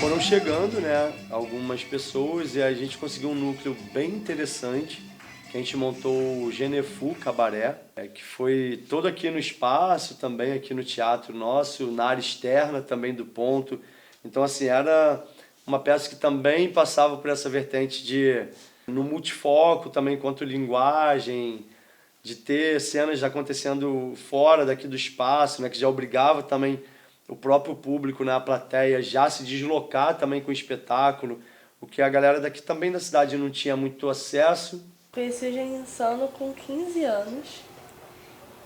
Foram chegando, né, algumas pessoas e a gente conseguiu um núcleo bem interessante, que a gente montou o Genefu Cabaré, que foi todo aqui no espaço, também aqui no teatro nosso, na área externa também do ponto. Então, assim, era uma peça que também passava por essa vertente de, no multifoco também quanto linguagem, de ter cenas acontecendo fora daqui do espaço, né, que já obrigava também o próprio público, né, a plateia, já se deslocar também com o espetáculo, o que a galera daqui também da cidade não tinha muito acesso. Conheci o Gênio Insano com 15 anos.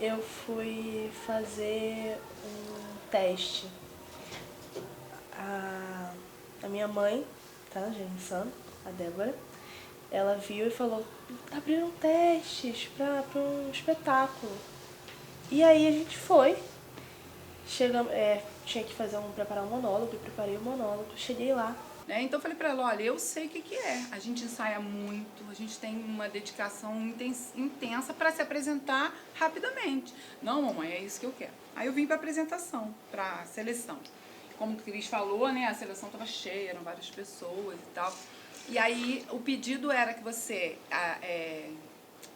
Eu fui fazer um teste. A minha mãe, tá, Gênio Insano, a Débora, ela viu e falou, abriram testes para um espetáculo. E aí a gente foi. Chegamos, tinha que preparar um monólogo, eu preparei o monólogo, cheguei lá. Então eu falei pra ela, olha, eu sei o que é, a gente ensaia muito, a gente tem uma dedicação intensa para se apresentar rapidamente. Não, mamãe, é isso que eu quero. Aí eu vim pra apresentação, pra seleção. Como o Cris falou, né, a seleção estava cheia, eram várias pessoas e tal. E aí o pedido era que você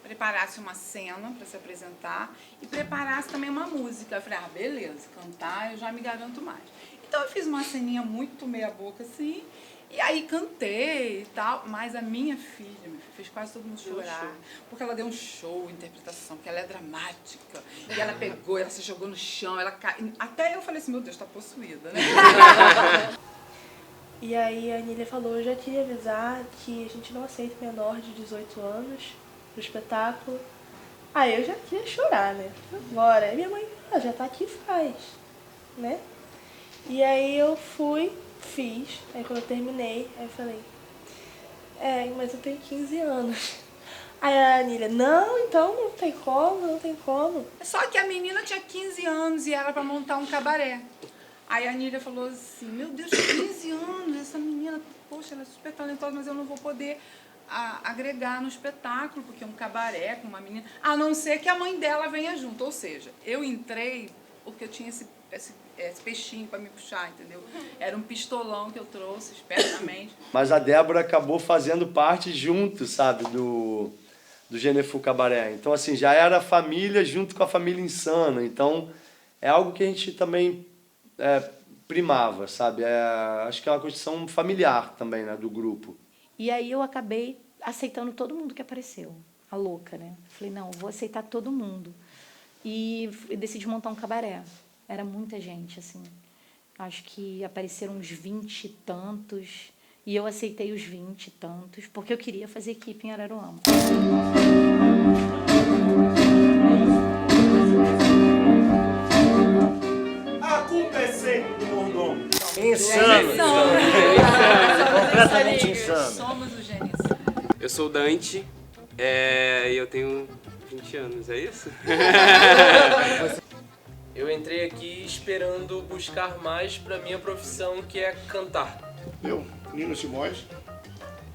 preparasse uma cena para se apresentar e preparasse também uma música. Eu falei, beleza, cantar eu já me garanto mais. Então eu fiz uma ceninha muito meia boca assim, e aí cantei e tal, mas a minha filha fez quase todo mundo chorar, porque ela deu um show, interpretação, porque ela é dramática, e ela pegou, ela se jogou no chão, ela caiu, até eu falei assim, meu Deus, tá possuída, né? E aí a Anília falou, eu já queria avisar que a gente não aceita menor de 18 anos pro espetáculo. Aí eu já queria chorar, né? Agora, aí minha mãe, já tá aqui faz, né? E aí eu fiz, aí quando eu terminei, aí eu falei, mas eu tenho 15 anos. Aí a Anília, não, então não tem como. Só que a menina tinha 15 anos e era pra montar um cabaré. Aí a Anília falou assim, meu Deus, 15 anos, essa menina, poxa, ela é super talentosa, mas eu não vou poder agregar no espetáculo, porque é um cabaré com uma menina, a não ser que a mãe dela venha junto. Ou seja, eu entrei porque eu tinha esse peixinho para me puxar, entendeu? Era um pistolão que eu trouxe, espertamente. Mas a Débora acabou fazendo parte junto, sabe, do Genefu Cabaré. Então, assim, já era a família junto com a família Insana. Então, é algo que a gente também primava, sabe? Acho que é uma construção familiar também, né, do grupo. E aí eu acabei aceitando todo mundo que apareceu. A louca, né? Falei, não, vou aceitar todo mundo. E decidi montar um cabaré. Era muita gente, assim. Acho que apareceram uns 20 e tantos. E eu aceitei os 20 e tantos, porque eu queria fazer equipe em Araruama. A culpa é sempre do mordomo. Insano. Completamente insano. Somos o Gênio. Eu sou o Dante e eu tenho 20 anos, é isso? Eu entrei aqui esperando buscar mais pra minha profissão, que é cantar. Eu, Nino Simões,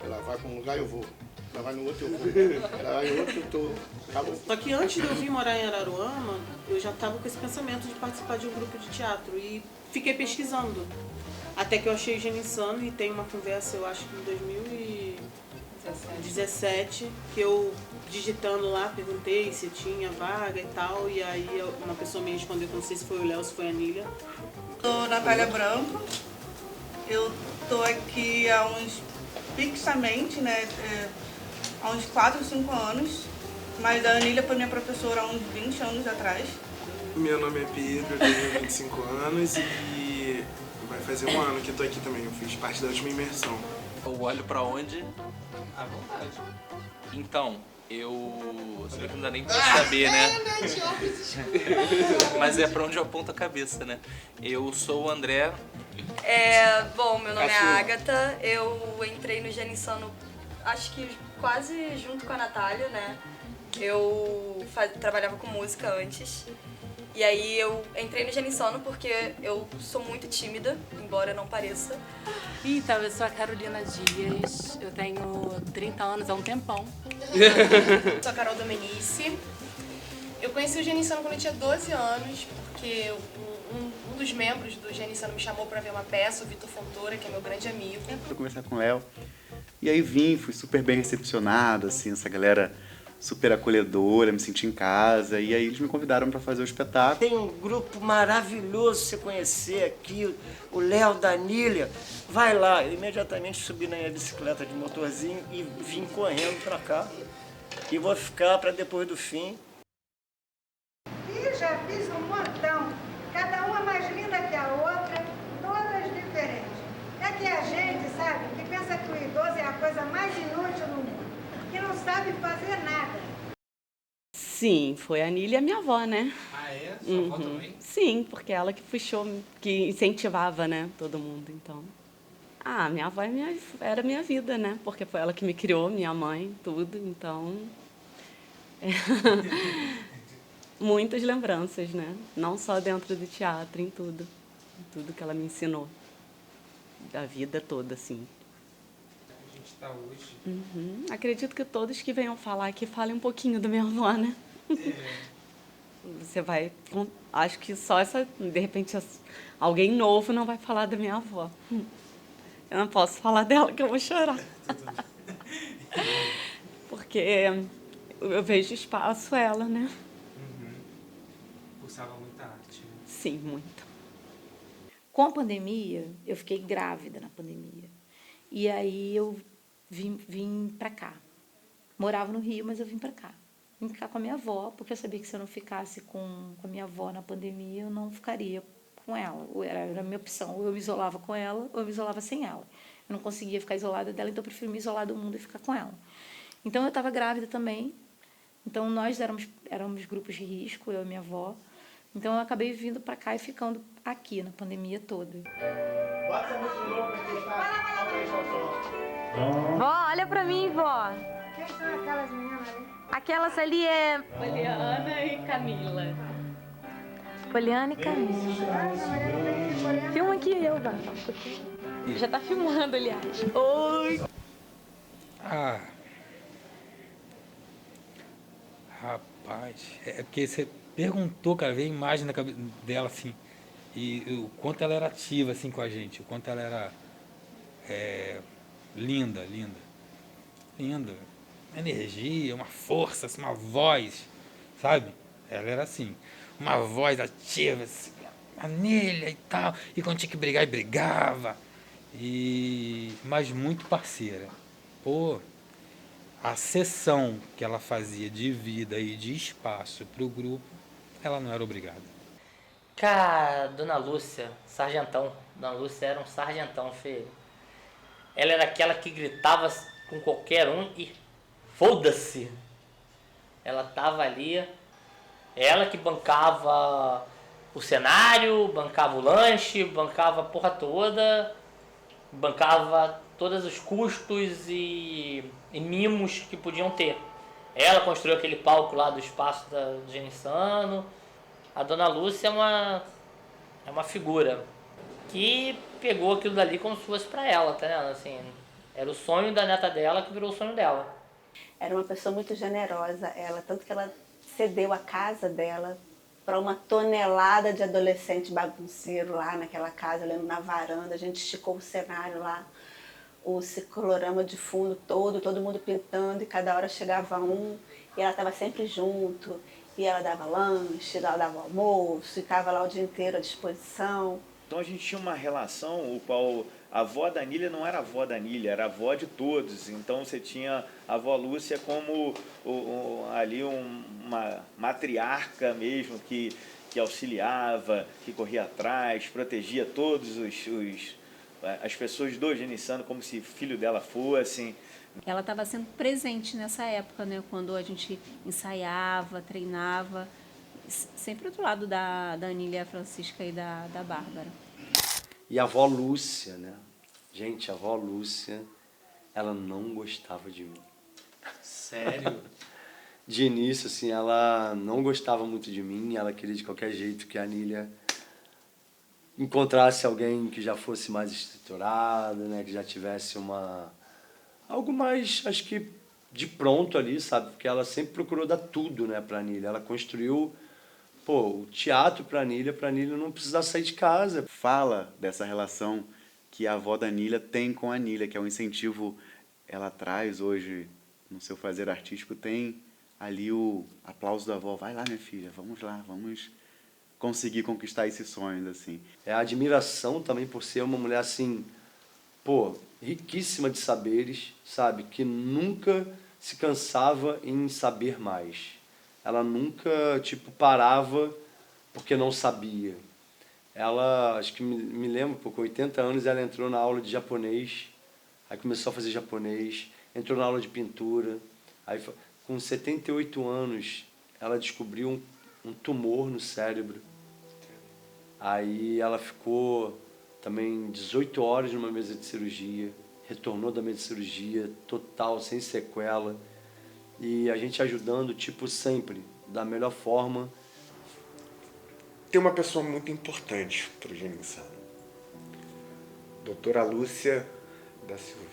ela vai pra um lugar eu vou, ela vai no outro eu vou, ela vai no outro eu tô, acabou. Só que antes de eu vir morar em Araruama, eu já estava com esse pensamento de participar de um grupo de teatro e fiquei pesquisando. Até que eu achei o Gênio Insano e tem uma conversa, eu acho que em 2017, que eu digitando lá, perguntei se tinha vaga e tal, e aí uma pessoa me respondeu, que não sei se foi o Léo ou se foi a Anília. Sou Natália Branco, Eu tô aqui há uns, fixamente, né, há uns 4 ou 5 anos, mas a Anília foi minha professora há uns 20 anos atrás. Meu nome é Pedro, eu tenho 25 anos e vai fazer um ano que eu tô aqui também. Eu fiz parte da última imersão. Eu olho pra onde? À vontade. Então, você vê que não dá nem pra saber, né? Mas é pra onde eu aponto a cabeça, né? Eu sou o André. Bom, meu nome é Agatha. Eu entrei no Geninsano, acho que quase junto com a Natália, né? Eu trabalhava com música antes. E aí eu entrei no Geninsano porque eu sou muito tímida, embora não pareça. Então, eu sou a Carolina Dias, eu tenho 30 anos há um tempão. Sou a Carol Domenici. Eu conheci o Geninsano quando eu tinha 12 anos, porque um dos membros do Geninsano me chamou para ver uma peça, o Vitor Fontoura, que é meu grande amigo. Fui conversar com o Léo, e aí fui super bem recepcionado, assim, essa galera super acolhedora, me senti em casa, e aí eles me convidaram para fazer o espetáculo. Tem um grupo maravilhoso você conhecer aqui, o Léo da Anília. Vai lá, eu imediatamente subi na minha bicicleta de motorzinho e vim correndo para cá. E vou ficar para depois do fim. E já fiz um montão, cada uma mais linda que a outra, todas diferentes. É que a gente, sabe, que pensa que o idoso é a coisa mais inútil no mundo, que não sabe fazer nada. Sim, foi a Anília, minha avó, né? Ah, é? Sua avó também? Sim, porque ela que puxou, que incentivava, né, todo mundo, então. Minha avó era minha vida, né? Porque foi ela que me criou, minha mãe, tudo, então. Muitas lembranças, né? Não só dentro do teatro, em tudo. Em tudo que ela me ensinou. Da vida toda, assim. A gente tá hoje. Acredito que todos que venham falar aqui falem um pouquinho da minha avó, né? Você vai... Acho que só de repente, alguém novo não vai falar da minha avó. Eu não posso falar dela que eu vou chorar. Porque eu vejo espaço ela, né? Pulsava muita arte, né? Sim, muito. Com a pandemia, eu fiquei grávida na pandemia. E aí eu vim para cá. Morava no Rio, mas eu vim para cá. Vim ficar com a minha avó, porque eu sabia que se eu não ficasse com a minha avó na pandemia, eu não ficaria com ela. Era a minha opção. Ou eu me isolava com ela, ou eu me isolava sem ela. Eu não conseguia ficar isolada dela, então eu prefiro me isolar do mundo e ficar com ela. Então eu estava grávida também. Então nós éramos grupos de risco, eu e minha avó. Então eu acabei vindo para cá e ficando aqui na pandemia toda. Bota essa música de novo pra testar. Vó, olha pra mim, vó. Quem são aquelas meninas ali? Aquelas ali é... Poliana e Camila. Poliana e Camila. Filma aqui, eu, vó. Já tá filmando, aliás. Oi! Rapaz, é porque você perguntou, cara, veio a imagem na cabeça dela, assim, e o quanto ela era ativa, assim, com a gente, o quanto ela era linda. Energia, uma força, assim, uma voz, sabe? Ela era assim, uma voz ativa, assim, Anília e tal, e quando tinha que brigar, brigava, mas muito parceira. Pô, a sessão que ela fazia de vida e de espaço para o grupo, ela não era obrigada. Cara, Dona Lúcia, sargentão. Dona Lúcia era um sargentão, filho. Ela era aquela que gritava com qualquer um e foda-se. Ela tava ali, ela que bancava o cenário, bancava o lanche, bancava a porra toda, bancava todos os custos e mimos que podiam ter. Ela construiu aquele palco lá do espaço do Geninsano. A Dona Lúcia é uma figura que pegou aquilo dali como se fosse pra ela, tá vendo? Assim, era o sonho da neta dela que virou o sonho dela. Era uma pessoa muito generosa, ela, tanto que ela cedeu a casa dela para uma tonelada de adolescente bagunceiro lá naquela casa, olhando na varanda. A gente esticou o cenário lá, o ciclorama de fundo todo mundo pintando, e cada hora chegava um, e ela estava sempre junto, e ela dava lanche, ela dava almoço, ficava lá o dia inteiro à disposição. Então a gente tinha uma relação o qual a avó da Anília não era a avó da Anília, era a avó de todos. Então você tinha a avó Lúcia como ali uma matriarca mesmo que auxiliava, que corria atrás, protegia todos as pessoas do Genissano como se filho dela fossem. Ela estava sendo presente nessa época, né? Quando a gente ensaiava, treinava, sempre do lado da Anília, Francisca e da Bárbara. E a avó Lúcia, né? Gente, a avó Lúcia, ela não gostava de mim. Sério? De início, assim, ela não gostava muito de mim, ela queria de qualquer jeito que a Anília encontrasse alguém que já fosse mais estruturado, né? Que já tivesse algo mais, acho que, de pronto ali, sabe? Porque ela sempre procurou dar tudo, né, pra Anília. Ela construiu, o teatro pra Anília não precisar sair de casa. Fala dessa relação que a avó da Anília tem com a Anília, que é um incentivo, ela traz hoje no seu fazer artístico, tem ali o aplauso da avó. Vai lá, minha filha, vamos lá, vamos conseguir conquistar esses sonhos, assim. É a admiração também por ser uma mulher, assim, riquíssima de saberes, sabe? Que nunca se cansava em saber mais. Ela nunca, parava porque não sabia. Ela, acho que me lembro, com 80 anos, ela entrou na aula de japonês, aí começou a fazer japonês, entrou na aula de pintura, aí com 78 anos, ela descobriu um tumor no cérebro. Aí ela ficou também 18 horas numa mesa de cirurgia, retornou da mesa de cirurgia, total, sem sequela. E a gente ajudando, sempre, da melhor forma. Tem uma pessoa muito importante para o Genissano. Doutora Lúcia da Silveira.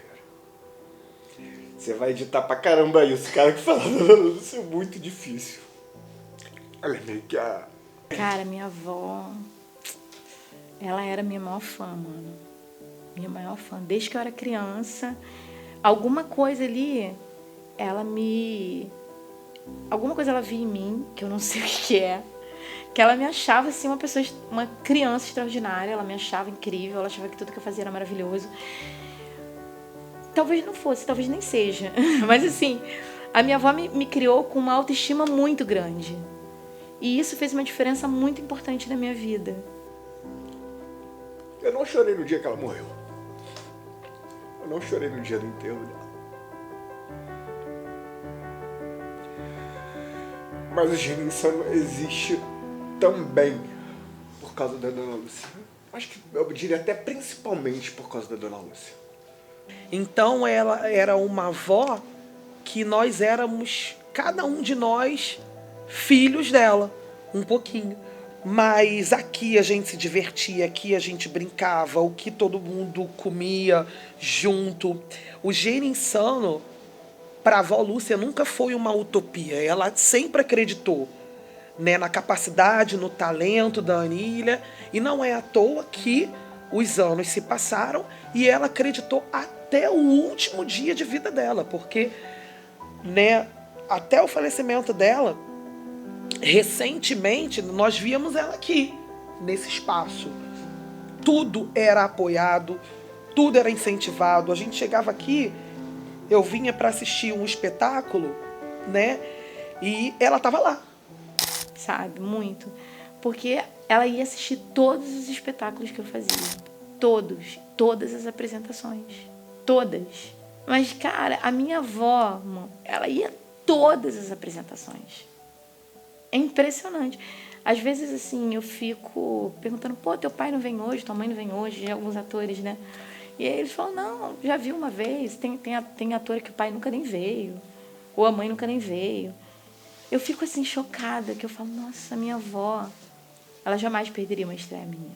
Você vai editar pra caramba isso, cara, que fala da Lúcia é muito difícil. Ela é meio que a... Cara, minha avó, ela era minha maior fã, mano. Minha maior fã. Desde que eu era criança, alguma coisa ali, alguma coisa ela via em mim, que eu não sei o que é, que ela me achava, assim, uma criança extraordinária, ela me achava incrível, ela achava que tudo que eu fazia era maravilhoso. Talvez não fosse, talvez nem seja, mas assim, a minha avó me criou com uma autoestima muito grande. E isso fez uma diferença muito importante na minha vida. Eu não chorei no dia que ela morreu. Eu não chorei no dia do enterro dela. Mas o Genissano existe também por causa da Dona Lúcia. Acho que eu diria até principalmente por causa da Dona Lúcia. Então ela era uma avó que nós éramos, cada um de nós, filhos dela, um pouquinho. Mas aqui a gente se divertia, aqui a gente brincava, o que todo mundo comia junto. O Genissano, para a avó Lúcia, nunca foi uma utopia. Ela sempre acreditou, né, na capacidade, no talento da Anília. E não é à toa que os anos se passaram e ela acreditou até o último dia de vida dela. Porque, né, até o falecimento dela, recentemente, nós víamos ela aqui, nesse espaço. Tudo era apoiado, tudo era incentivado. A gente chegava aqui, eu vinha para assistir um espetáculo, né? E ela estava lá. Sabe, muito. Porque ela ia assistir todos os espetáculos que eu fazia. Todas as apresentações. Todas. Mas, cara, a minha avó, ela ia todas as apresentações. É impressionante. Às vezes, assim, eu fico perguntando, teu pai não vem hoje, tua mãe não vem hoje, alguns atores, né? E aí eles falam, não, já vi uma vez, tem ator que o pai nunca nem veio, ou a mãe nunca nem veio. Eu fico, assim, chocada, que eu falo, nossa, minha avó, ela jamais perderia uma estreia minha.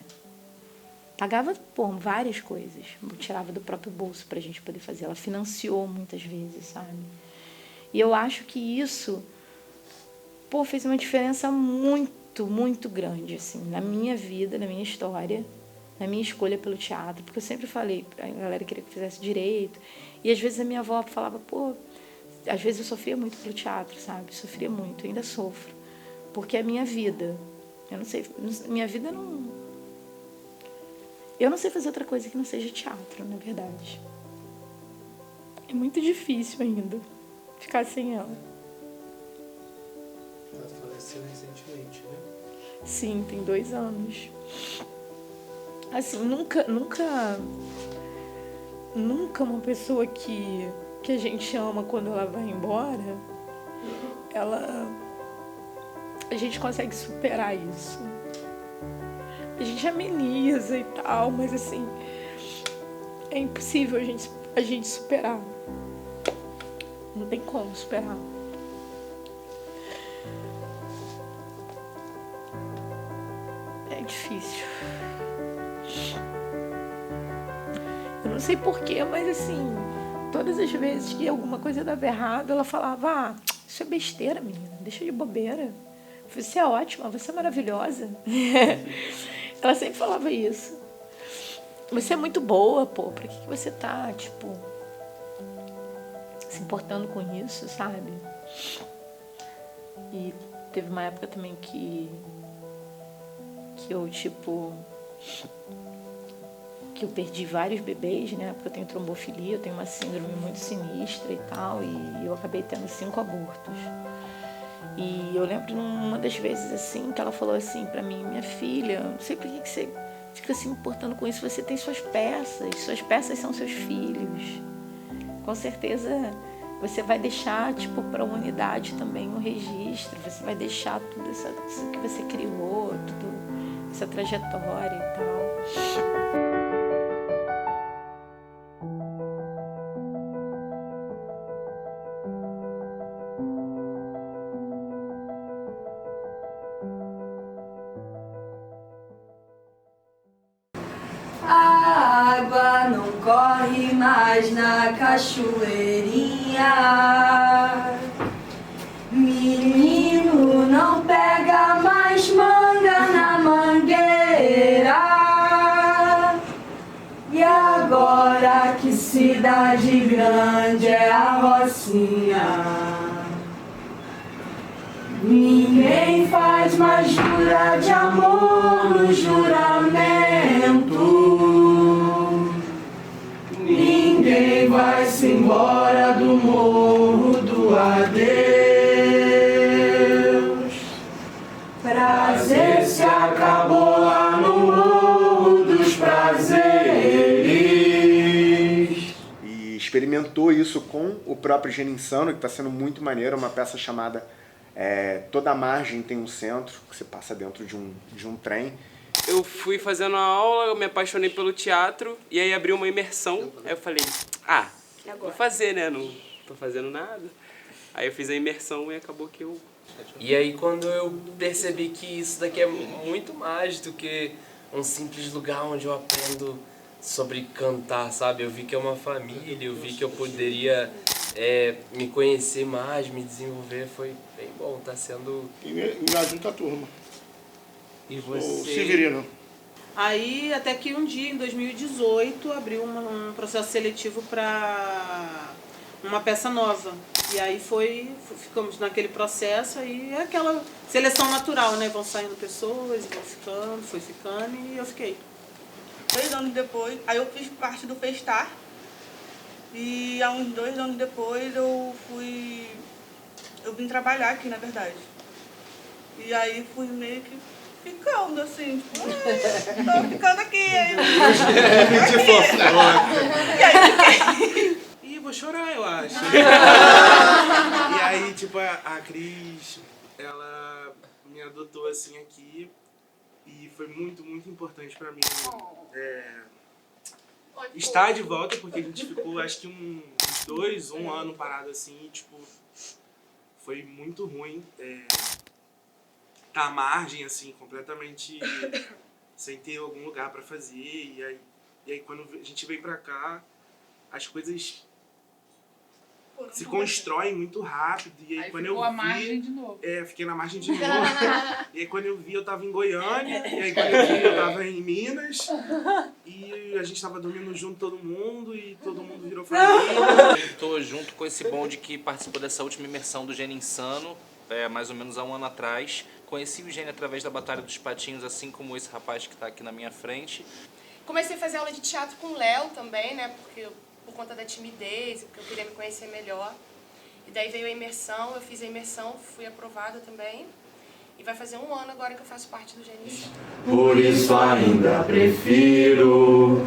Pagava, várias coisas, tirava do próprio bolso pra gente poder fazer. Ela financiou muitas vezes, sabe? E eu acho que isso, fez uma diferença muito, muito grande, assim, na minha vida, na minha história, na minha escolha pelo teatro. Porque eu sempre falei, a galera queria que eu fizesse direito. E às vezes a minha avó falava, às vezes eu sofria muito pelo teatro, sabe? Sofria muito, ainda sofro. Porque é a minha vida. Eu não sei, minha vida não... Eu não sei fazer outra coisa que não seja teatro, na verdade. É muito difícil ainda ficar sem ela. Ela faleceu recentemente, né? Sim, tem 2 anos. Assim, nunca uma pessoa que a gente ama, quando ela vai embora, a gente consegue superar isso. A gente ameniza e tal, mas assim, é impossível a gente superar. Não tem como superar. É difícil. Eu não sei porquê, mas assim, todas as vezes que alguma coisa dava errado, ela falava: isso é besteira, menina, deixa de bobeira. Você é ótima, você é maravilhosa. Ela sempre falava isso. Você é muito boa, pô, pra que você tá, tipo, se importando com isso, sabe? E teve uma época também que eu, tipo, que eu perdi vários bebês, né? Porque eu tenho trombofilia, eu tenho uma síndrome muito sinistra e tal, e eu acabei tendo 5 abortos. E eu lembro numa das vezes assim, que ela falou assim pra mim: minha filha, não sei por que você fica se importando com isso, você tem suas peças são seus filhos. Com certeza você vai deixar, tipo, pra humanidade também um registro, você vai deixar tudo isso que você criou, tudo essa trajetória e tal. A água não corre mais na cachoeirinha. Menino não pega mais manga na mangueira. E agora que cidade grande é a Rocinha, ninguém faz mais jura de amor no juramento. Ninguém vai-se embora do morro do adeus. Prazer se acabou lá no morro dos prazeres. E experimentou isso com o próprio Geninsano, que está sendo muito maneiro, uma peça chamada Toda Margem Tem um Centro, que você passa dentro de um trem. Eu fui fazendo a aula, eu me apaixonei pelo teatro, e aí abriu uma imersão. Aí eu falei, vou fazer, né? Não tô fazendo nada. Aí eu fiz a imersão e acabou que eu... E aí quando eu percebi que isso daqui é muito mais do que um simples lugar onde eu aprendo sobre cantar, sabe? Eu vi que é uma família, eu vi que eu poderia me conhecer mais, me desenvolver, foi bem bom, tá sendo... E me ajuda a turma. E você? O Severino. Aí, até que um dia, em 2018, abriu um processo seletivo para uma peça nova. E aí ficamos naquele processo, aí é aquela seleção natural, né? Vão saindo pessoas, vão ficando, foi ficando, e eu fiquei. 2 anos depois, aí eu fiz parte do Festar. E há uns 2 anos depois eu vim trabalhar aqui, na verdade. E aí fui meio que ficando assim, tipo, tô ficando aqui. Aí, Ih, vou chorar, eu acho. E aí, tipo, a Cris, ela me adotou assim aqui e foi muito, muito importante pra mim estar de volta, porque a gente ficou, acho que um ano parado assim, e, tipo, foi muito ruim. Tá à margem, assim, completamente sem ter algum lugar pra fazer. E aí quando a gente vem pra cá, as coisas se constroem muito rápido. E aí quando eu vi... à margem de novo. Fiquei na margem de novo. E aí quando eu vi, eu tava em Goiânia. E aí quando eu vi, eu tava em Minas. E a gente tava dormindo junto, todo mundo. E todo mundo virou família. Tô junto com esse bonde que participou dessa última imersão do Geninsano, mais ou menos há um ano atrás. Conheci o Gênio através da Batalha dos Patinhos, assim como esse rapaz que está aqui na minha frente. Comecei a fazer aula de teatro com o Léo também, né? Por conta da timidez, porque eu queria me conhecer melhor. E daí veio a imersão, eu fiz a imersão, fui aprovada também. E vai fazer 1 ano agora que eu faço parte do Genição. Por isso ainda prefiro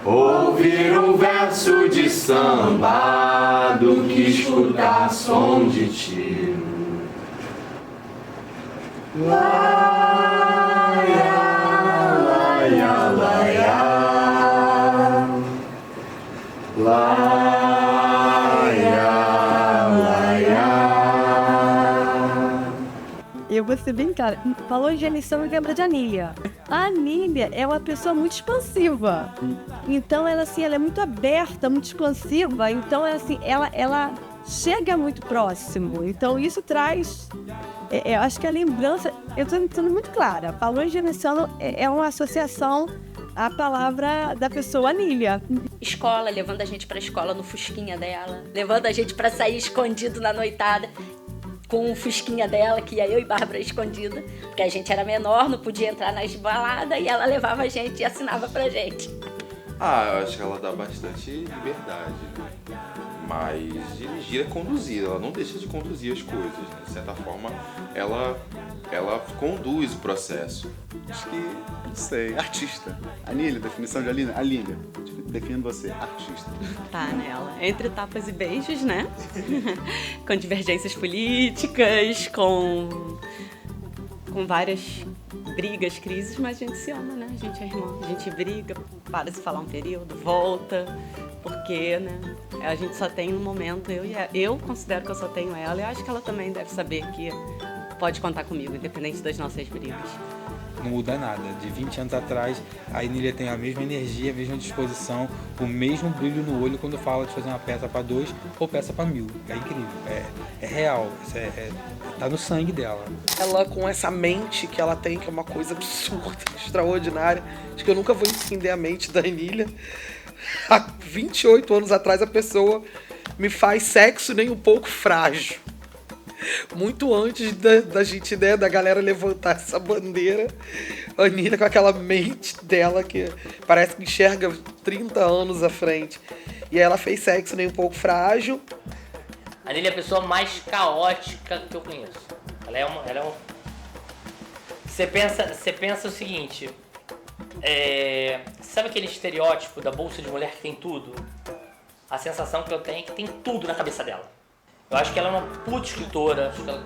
ouvir um verso de samba do que escutar som de tiro. Eu vou ser bem clara. Falou em Genição e lembra de Anília. A Anília é uma pessoa muito expansiva. Então, ela é muito aberta, muito expansiva. Então, ela chega muito próximo. Então, isso traz... eu acho que a lembrança... Eu estou sendo muito clara. Falou em Genição é uma associação à palavra da pessoa Anília. Escola, levando a gente pra escola no fusquinha dela. Levando a gente pra sair escondido na noitada. Com o fusquinha dela, que ia eu e Bárbara escondida, porque a gente era menor, não podia entrar nas baladas, e ela levava a gente e assinava pra gente. Eu acho que ela dá bastante liberdade, mas dirigir é conduzir, ela não deixa de conduzir as coisas, né? De certa forma, ela conduz o processo. Acho que, não sei, artista. Anília, definição de Anília. Anília, definindo você, artista. Tá nela. Entre tapas e beijos, né? Com divergências políticas, com várias brigas, crises, mas a gente se ama, né? A gente é irmã. A gente briga, para de se falar um período, volta, porque, né? A gente só tem um momento, eu considero que eu só tenho ela, e acho que ela também deve saber que pode contar comigo, independente das nossas brigas. Não muda nada. De 20 anos atrás, a Anília tem a mesma energia, a mesma disposição, o mesmo brilho no olho quando fala de fazer uma peça para 2 ou peça para 1000. É incrível, é real, tá no sangue dela. Ela, com essa mente que ela tem, que é uma coisa absurda, extraordinária, acho que eu nunca vou entender a mente da Anília. Há 28 anos atrás, a pessoa me faz sexo nem um pouco frágil. Muito antes da gente, né, da galera levantar essa bandeira, a Anília com aquela mente dela que parece que enxerga 30 anos à frente. E aí ela fez sexo nem um pouco frágil. A Anília é a pessoa mais caótica que eu conheço. Ela é um... Você pensa o seguinte, sabe aquele estereótipo da bolsa de mulher que tem tudo? A sensação que eu tenho é que tem tudo na cabeça dela. Eu acho que ela é uma puta escritora, acho que ela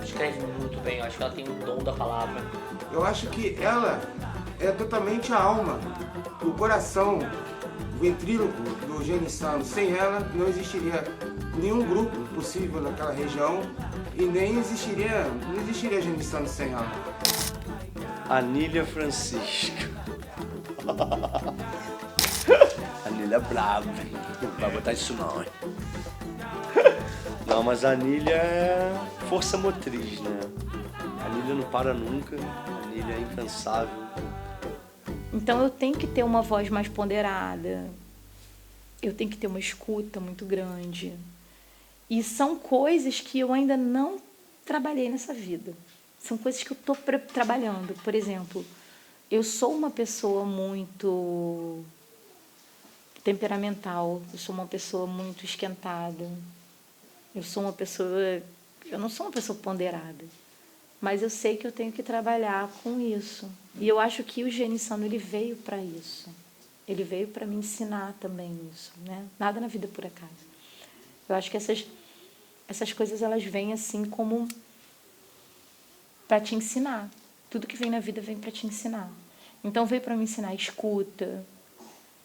escreve muito bem, eu acho que ela tem o dom da palavra. Eu acho que ela é totalmente a alma, o coração, o ventríloco do Genição. Sem ela não existiria nenhum grupo possível naquela região e nem existiria Genição sem ela. Anília Francisca. Anília é brava, hein? Não vai botar isso não, hein? Não, mas a Anília é força motriz, né? A Anília não para nunca, a Anília é incansável. Então eu tenho que ter uma voz mais ponderada, eu tenho que ter uma escuta muito grande. E são coisas que eu ainda não trabalhei nessa vida. São coisas que eu estou trabalhando. Por exemplo, eu sou uma pessoa muito temperamental, eu sou uma pessoa muito esquentada. Eu não sou uma pessoa ponderada, mas eu sei que eu tenho que trabalhar com isso. E eu acho que o Genição, ele veio para isso. Ele veio para me ensinar também isso, né? Nada na vida é por acaso. Eu acho que essas coisas, elas vêm assim como para te ensinar. Tudo que vem na vida vem para te ensinar. Então veio para me ensinar escuta.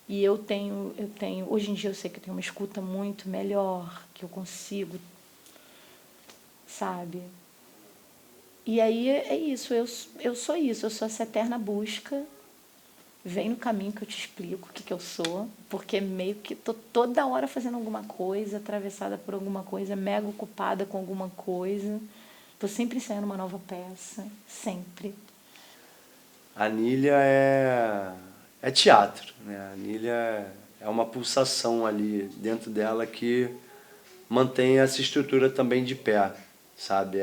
E eu tenho, hoje em dia eu sei que eu tenho uma escuta muito melhor, que eu consigo, sabe? E aí é isso, eu sou isso, eu sou essa eterna busca. Vem no caminho que eu te explico o que eu sou, porque meio que tô toda hora fazendo alguma coisa, atravessada por alguma coisa, mega ocupada com alguma coisa. Tô sempre ensaiando uma nova peça, sempre. A Anília é teatro, né? A Anília é uma pulsação ali dentro dela que mantém essa estrutura também de pé, sabe?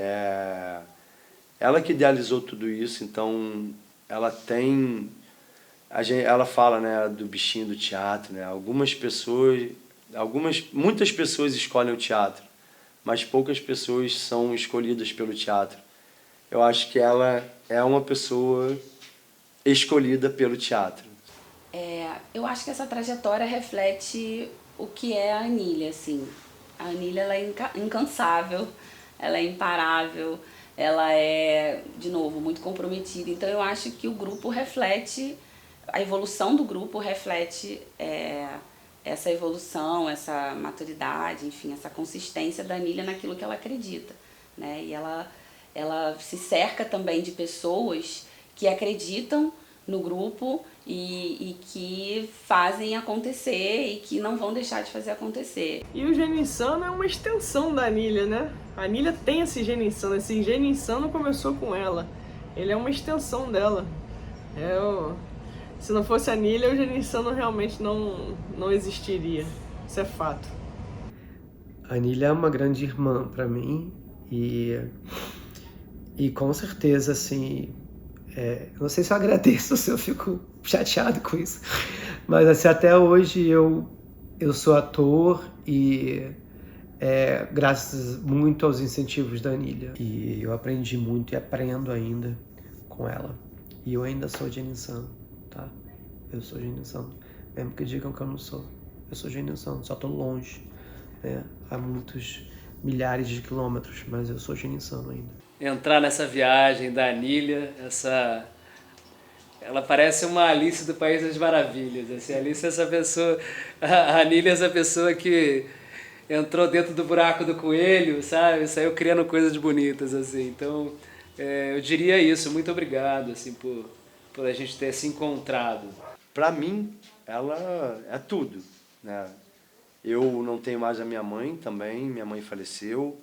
Ela que idealizou tudo isso, então ela tem ela fala, né, do bichinho do teatro, né? Muitas pessoas escolhem o teatro, mas poucas pessoas são escolhidas pelo teatro. Eu acho que ela é uma pessoa escolhida pelo teatro. Eu acho que essa trajetória reflete o que é a Anília, assim. A Anília, ela é incansável, ela é imparável, ela é, de novo, muito comprometida. Então eu acho que o grupo reflete, a evolução do grupo reflete essa evolução, essa maturidade, enfim, essa consistência da Anília naquilo que ela acredita, né? E ela se cerca também de pessoas que acreditam no grupo e que fazem acontecer e que não vão deixar de fazer acontecer. E o Gênio Insano é uma extensão da Anília, né? A Anília tem esse Gênio Insano começou com ela. Ele é uma extensão dela. Se não fosse a Anília, o Gênio Insano realmente não existiria. Isso é fato. A Anília é uma grande irmã para mim e com certeza, assim, não sei se eu agradeço ou se eu fico chateado com isso, mas assim, até hoje eu sou ator e graças muito aos incentivos da Anília. E eu aprendi muito e aprendo ainda com ela. E eu ainda sou Gênio Insano, tá? Eu sou Gênio Insano. Mesmo que digam que eu não sou. Eu sou Gênio Insano, só tô longe, né? Há muitos milhares de quilômetros, mas eu sou Gênio Insano ainda. Entrar nessa viagem da Anília, ela parece uma Alice do País das Maravilhas. Assim, a Alice é essa pessoa, a Anília é essa pessoa que entrou dentro do buraco do coelho, sabe? Saiu criando coisas bonitas, assim. Então, eu diria isso. Muito obrigado, assim, por a gente ter se encontrado. Para mim, ela é tudo, né? Eu não tenho mais a minha mãe também, minha mãe faleceu.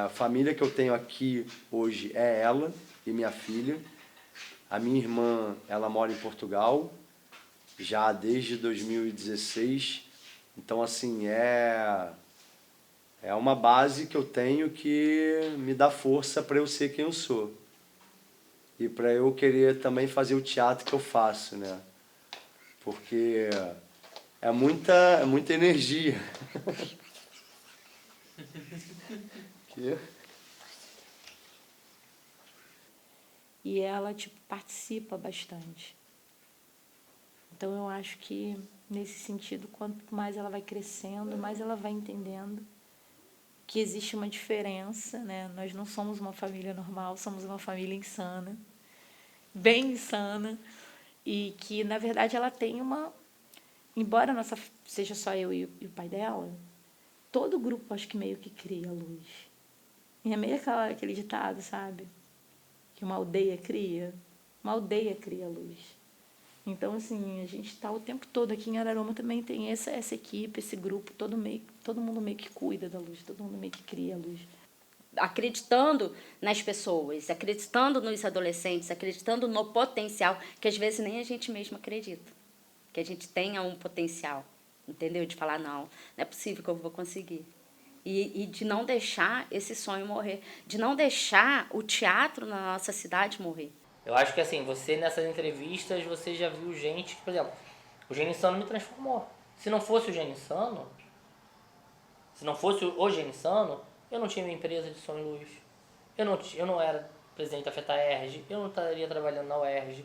A família que eu tenho aqui hoje é ela e minha filha. A minha irmã, ela mora em Portugal, já desde 2016. Então, assim, é uma base que eu tenho que me dá força para eu ser quem eu sou. E para eu querer também fazer o teatro que eu faço, né? Porque é muita energia. E ela, participa bastante. Então eu acho que, nesse sentido, quanto mais ela vai crescendo, mais ela vai entendendo que existe uma diferença, né? Nós não somos uma família normal, somos uma família insana, bem insana, e que, na verdade, ela tem embora seja só eu e o pai dela, todo o grupo acho que meio que cria a luz. E é meio aquele ditado, sabe? Que uma aldeia cria a luz. Então, assim, a gente está o tempo todo aqui em Araruma, também tem essa equipe, esse grupo, todo mundo meio que cuida da luz, todo mundo meio que cria a luz. Acreditando nas pessoas, acreditando nos adolescentes, acreditando no potencial, que às vezes nem a gente mesmo acredita. Que a gente tenha um potencial, entendeu? De falar, não é possível que eu vou conseguir. E de não deixar esse sonho morrer, de não deixar o teatro na nossa cidade morrer. Eu acho que assim, você nessas entrevistas, você já viu gente que, por exemplo, o Gênio Insano me transformou. Se não fosse o Gênio Insano, eu não tinha minha empresa de som e luz. Eu não era presidente da FETAERJ, eu não estaria trabalhando na UERJ.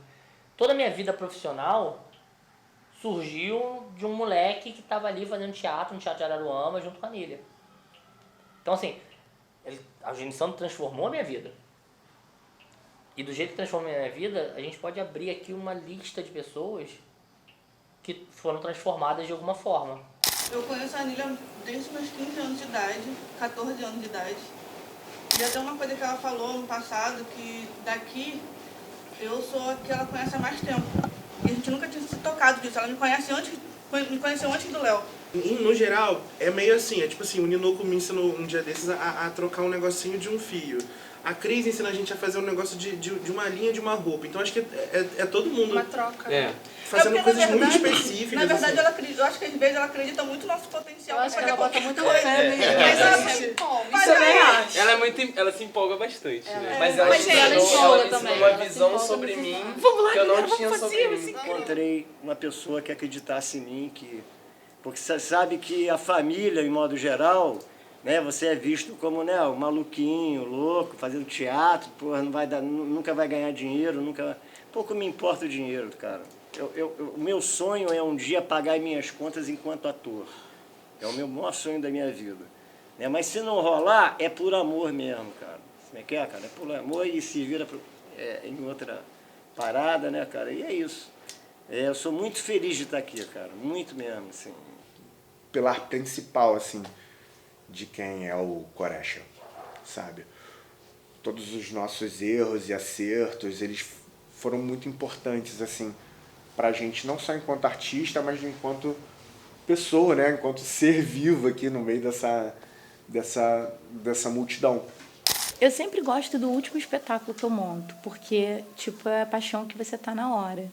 Toda a minha vida profissional surgiu de um moleque que estava ali fazendo teatro, no Teatro de Araruama, junto com a Anília. Então, assim, a Gênio Insano transformou a minha vida. E do jeito que transformou a minha vida, a gente pode abrir aqui uma lista de pessoas que foram transformadas de alguma forma. Eu conheço a Anília desde meus 15 anos de idade, 14 anos de idade. E até uma coisa que ela falou no passado, que daqui eu sou a que ela conhece há mais tempo. E a gente nunca tinha se tocado disso. Ela me conheceu antes do Léo. No geral, é meio assim, o Ninoco me ensinou um dia desses a trocar um negocinho de um fio. A Cris ensina a gente a fazer um negócio de uma linha de uma roupa. Então acho que é todo mundo... Uma troca. Fazendo porque, coisas na verdade, muito específicas. Na verdade, assim. eu acho que às vezes ela acredita muito no nosso potencial. Eu acho que ela bota muito coisa. fé mesmo. Mas ela Isso se empolga. eu também acho. Ela se empolga bastante, né? Mas Ela ela se ensinou também. uma visão sobre mim que eu não tinha sobre mim. Encontrei uma pessoa que acreditasse em mim, porque você sabe que a família, em modo geral, né, você é visto como, né, o maluquinho, louco, fazendo teatro, porra, nunca vai ganhar dinheiro, pouco me importa o dinheiro, cara. O meu sonho é um dia pagar minhas contas enquanto ator. É o meu maior sonho da minha vida. Né? Mas se não rolar, é por amor mesmo, cara. Como é que é, cara? É por amor e se vira em outra parada, né, cara? E é isso. Eu sou muito feliz de estar aqui, cara. Muito mesmo, assim. Pilar principal, assim, de quem é o Koresha, sabe? Todos os nossos erros e acertos, eles foram muito importantes, assim, pra gente, não só enquanto artista, mas enquanto pessoa, né? Enquanto ser vivo aqui no meio dessa multidão. Eu sempre gosto do último espetáculo que eu monto, porque, tipo, é a paixão que você tá na hora.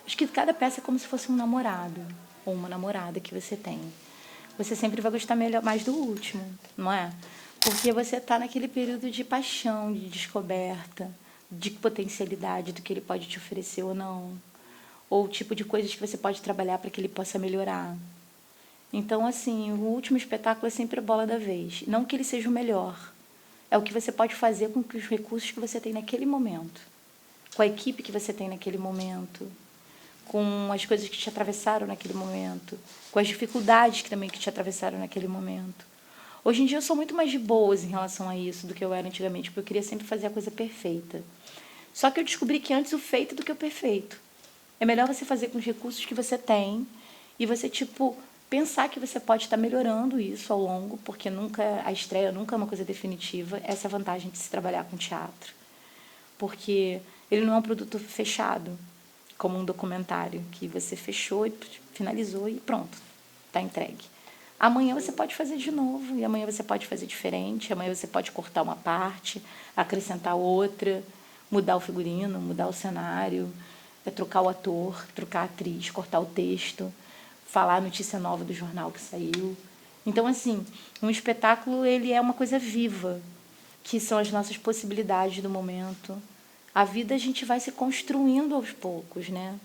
Acho que cada peça é como se fosse um namorado ou uma namorada que você tem. Você sempre vai gostar mais do último, não é? Porque você tá naquele período de paixão, de descoberta, de potencialidade do que ele pode te oferecer ou não. Ou o tipo de coisas que você pode trabalhar para que ele possa melhorar. Então, assim, o último espetáculo é sempre a bola da vez. Não que ele seja o melhor. É o que você pode fazer com os recursos que você tem naquele momento. Com a equipe que você tem naquele momento. Com as coisas que te atravessaram naquele momento. Com as dificuldades que te atravessaram naquele momento. Hoje em dia eu sou muito mais de boas em relação a isso do que eu era antigamente, porque eu queria sempre fazer a coisa perfeita. Só que eu descobri que antes o feito do que o perfeito. É melhor você fazer com os recursos que você tem e você, tipo, pensar que você pode estar melhorando isso ao longo, porque a estreia nunca é uma coisa definitiva. Essa é a vantagem de se trabalhar com teatro. Porque ele não é um produto fechado, como um documentário, que você fechou e finalizou e pronto, está entregue. Amanhã você pode fazer de novo, e amanhã você pode fazer diferente, amanhã você pode cortar uma parte, acrescentar outra, mudar o figurino, mudar o cenário, trocar o ator, trocar a atriz, cortar o texto, falar a notícia nova do jornal que saiu. Então, assim, um espetáculo ele é uma coisa viva, que são as nossas possibilidades do momento. A vida a gente vai se construindo aos poucos, né?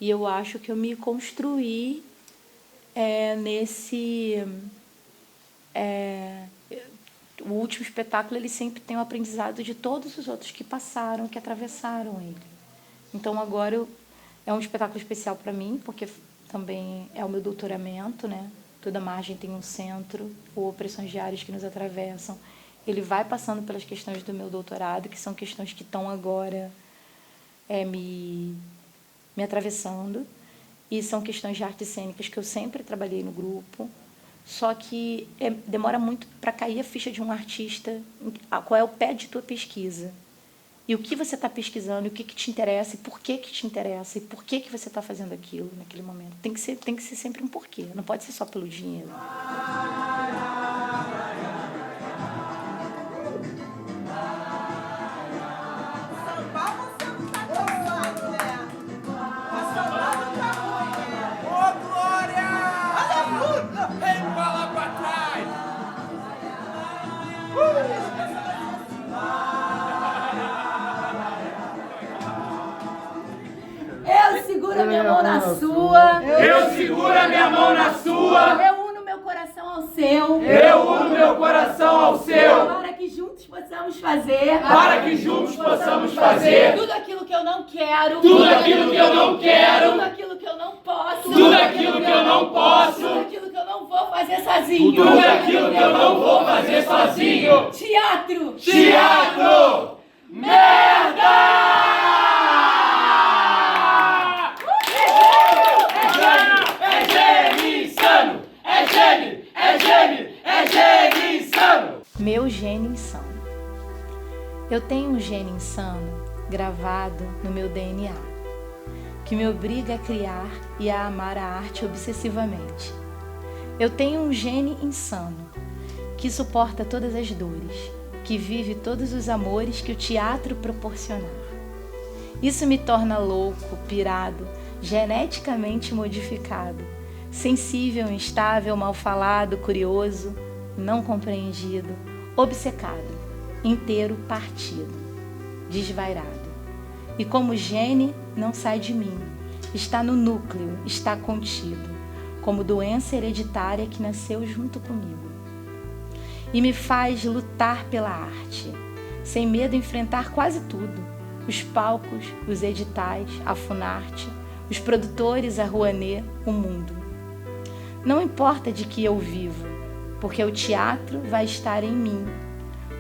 E eu acho que eu me construí o último espetáculo ele sempre tem o aprendizado de todos os outros que passaram, que atravessaram ele. Então agora é um espetáculo especial para mim, porque também é o meu doutoramento, né? Toda margem tem um centro, ou opressões diárias que nos atravessam. Ele vai passando pelas questões do meu doutorado, que são questões que estão agora me atravessando. E são questões de artes cênicas que eu sempre trabalhei no grupo. Só que demora muito para cair a ficha de um artista, qual é o pé de tua pesquisa. E o que você está pesquisando, e o que te interessa, e por que te interessa, e por que você está fazendo aquilo naquele momento. Tem que ser sempre um porquê, não pode ser só pelo dinheiro. Eu seguro a minha mão na sua. Eu seguro a minha mão na sua. Eu uno meu coração ao seu. Eu uno meu coração ao seu. Para que juntos possamos fazer. Para que juntos possamos fazer. Tudo aquilo que eu não quero. Tudo aquilo que eu não quero. Tudo aquilo que eu não posso. Tudo aquilo que eu não posso. Tudo aquilo que eu não vou fazer sozinho. Tudo aquilo que eu não vou fazer sozinho. Teatro. Teatro. Merda! Meu gênio insano. Eu tenho um gênio insano gravado no meu DNA, que me obriga a criar e a amar a arte obsessivamente. Eu tenho um gênio insano que suporta todas as dores, que vive todos os amores que o teatro proporcionar. Isso me torna louco, pirado, geneticamente modificado, sensível, instável, mal falado, curioso, não compreendido, obcecado, inteiro partido, desvairado. E como gene, não sai de mim, está no núcleo, está contido, como doença hereditária que nasceu junto comigo. E me faz lutar pela arte, sem medo enfrentar quase tudo, os palcos, os editais, a Funarte, os produtores, a Rouanet, o mundo. Não importa de que eu vivo, porque o teatro vai estar em mim,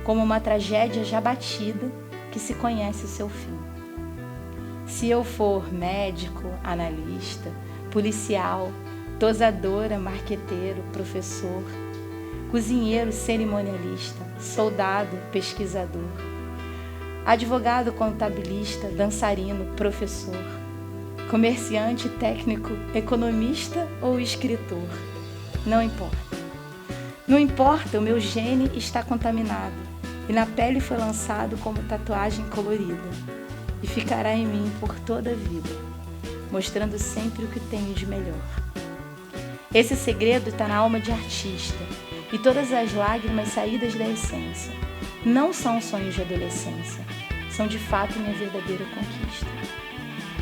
como uma tragédia já batida que se conhece o seu fim. Se eu for médico, analista, policial, tosadora, marqueteiro, professor, cozinheiro, cerimonialista, soldado, pesquisador, advogado, contabilista, dançarino, professor, comerciante, técnico, economista ou escritor, não importa. Não importa, o meu gene está contaminado e na pele foi lançado como tatuagem colorida e ficará em mim por toda a vida, mostrando sempre o que tenho de melhor. Esse segredo está na alma de artista e todas as lágrimas saídas da essência não são sonhos de adolescência, são de fato minha verdadeira conquista.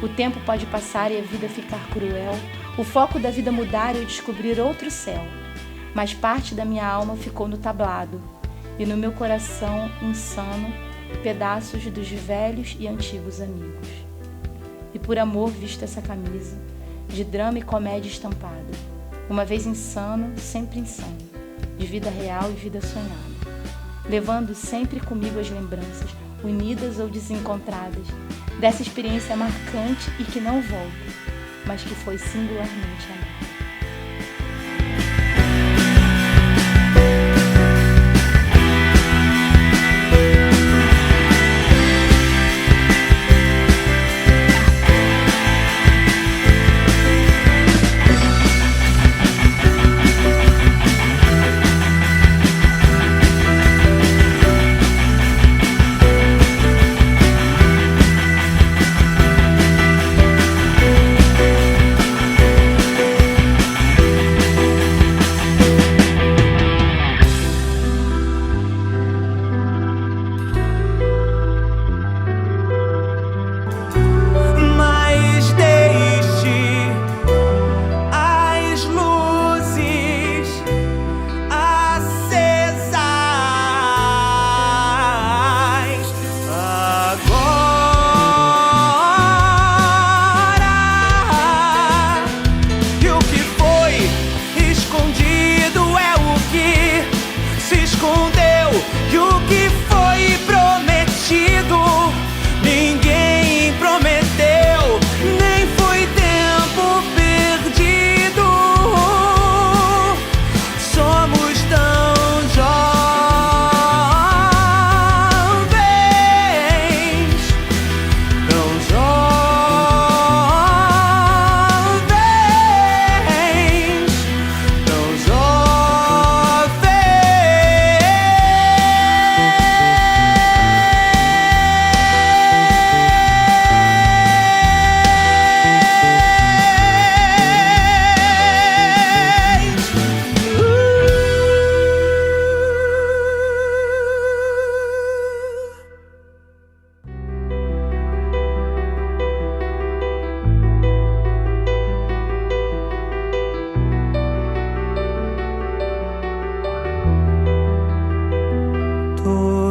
O tempo pode passar e a vida ficar cruel, o foco da vida mudar e eu descobrir outro céu, mas parte da minha alma ficou no tablado e no meu coração insano pedaços dos velhos e antigos amigos. E por amor visto essa camisa, de drama e comédia estampada, uma vez insano, sempre insano, de vida real e vida sonhada, levando sempre comigo as lembranças, unidas ou desencontradas, dessa experiência marcante e que não volta, mas que foi singularmente amada.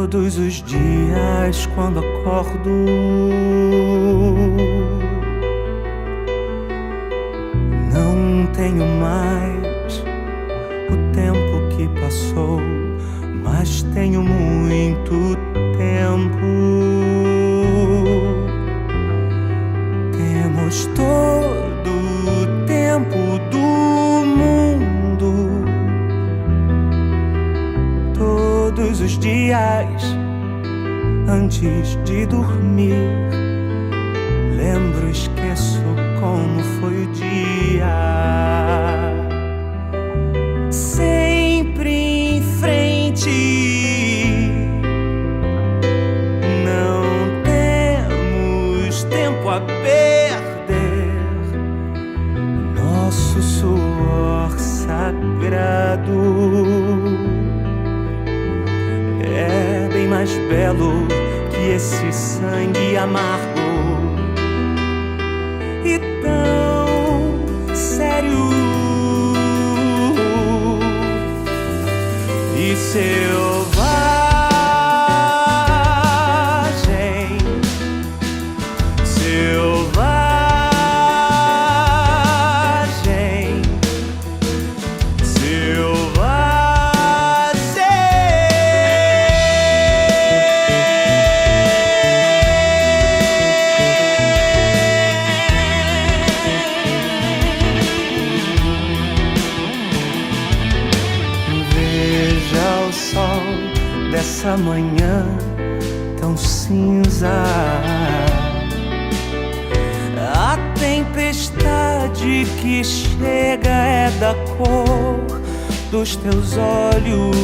Todos os dias quando acordo, não tenho mais o tempo que passou, mas tenho muito tempo. Temos todo o tempo do mundo. Todos os dias antes de dormir, lembro, esqueço como foi o dia. Sempre em frente, nessa manhã tão cinza. A tempestade que chega é da cor dos teus olhos.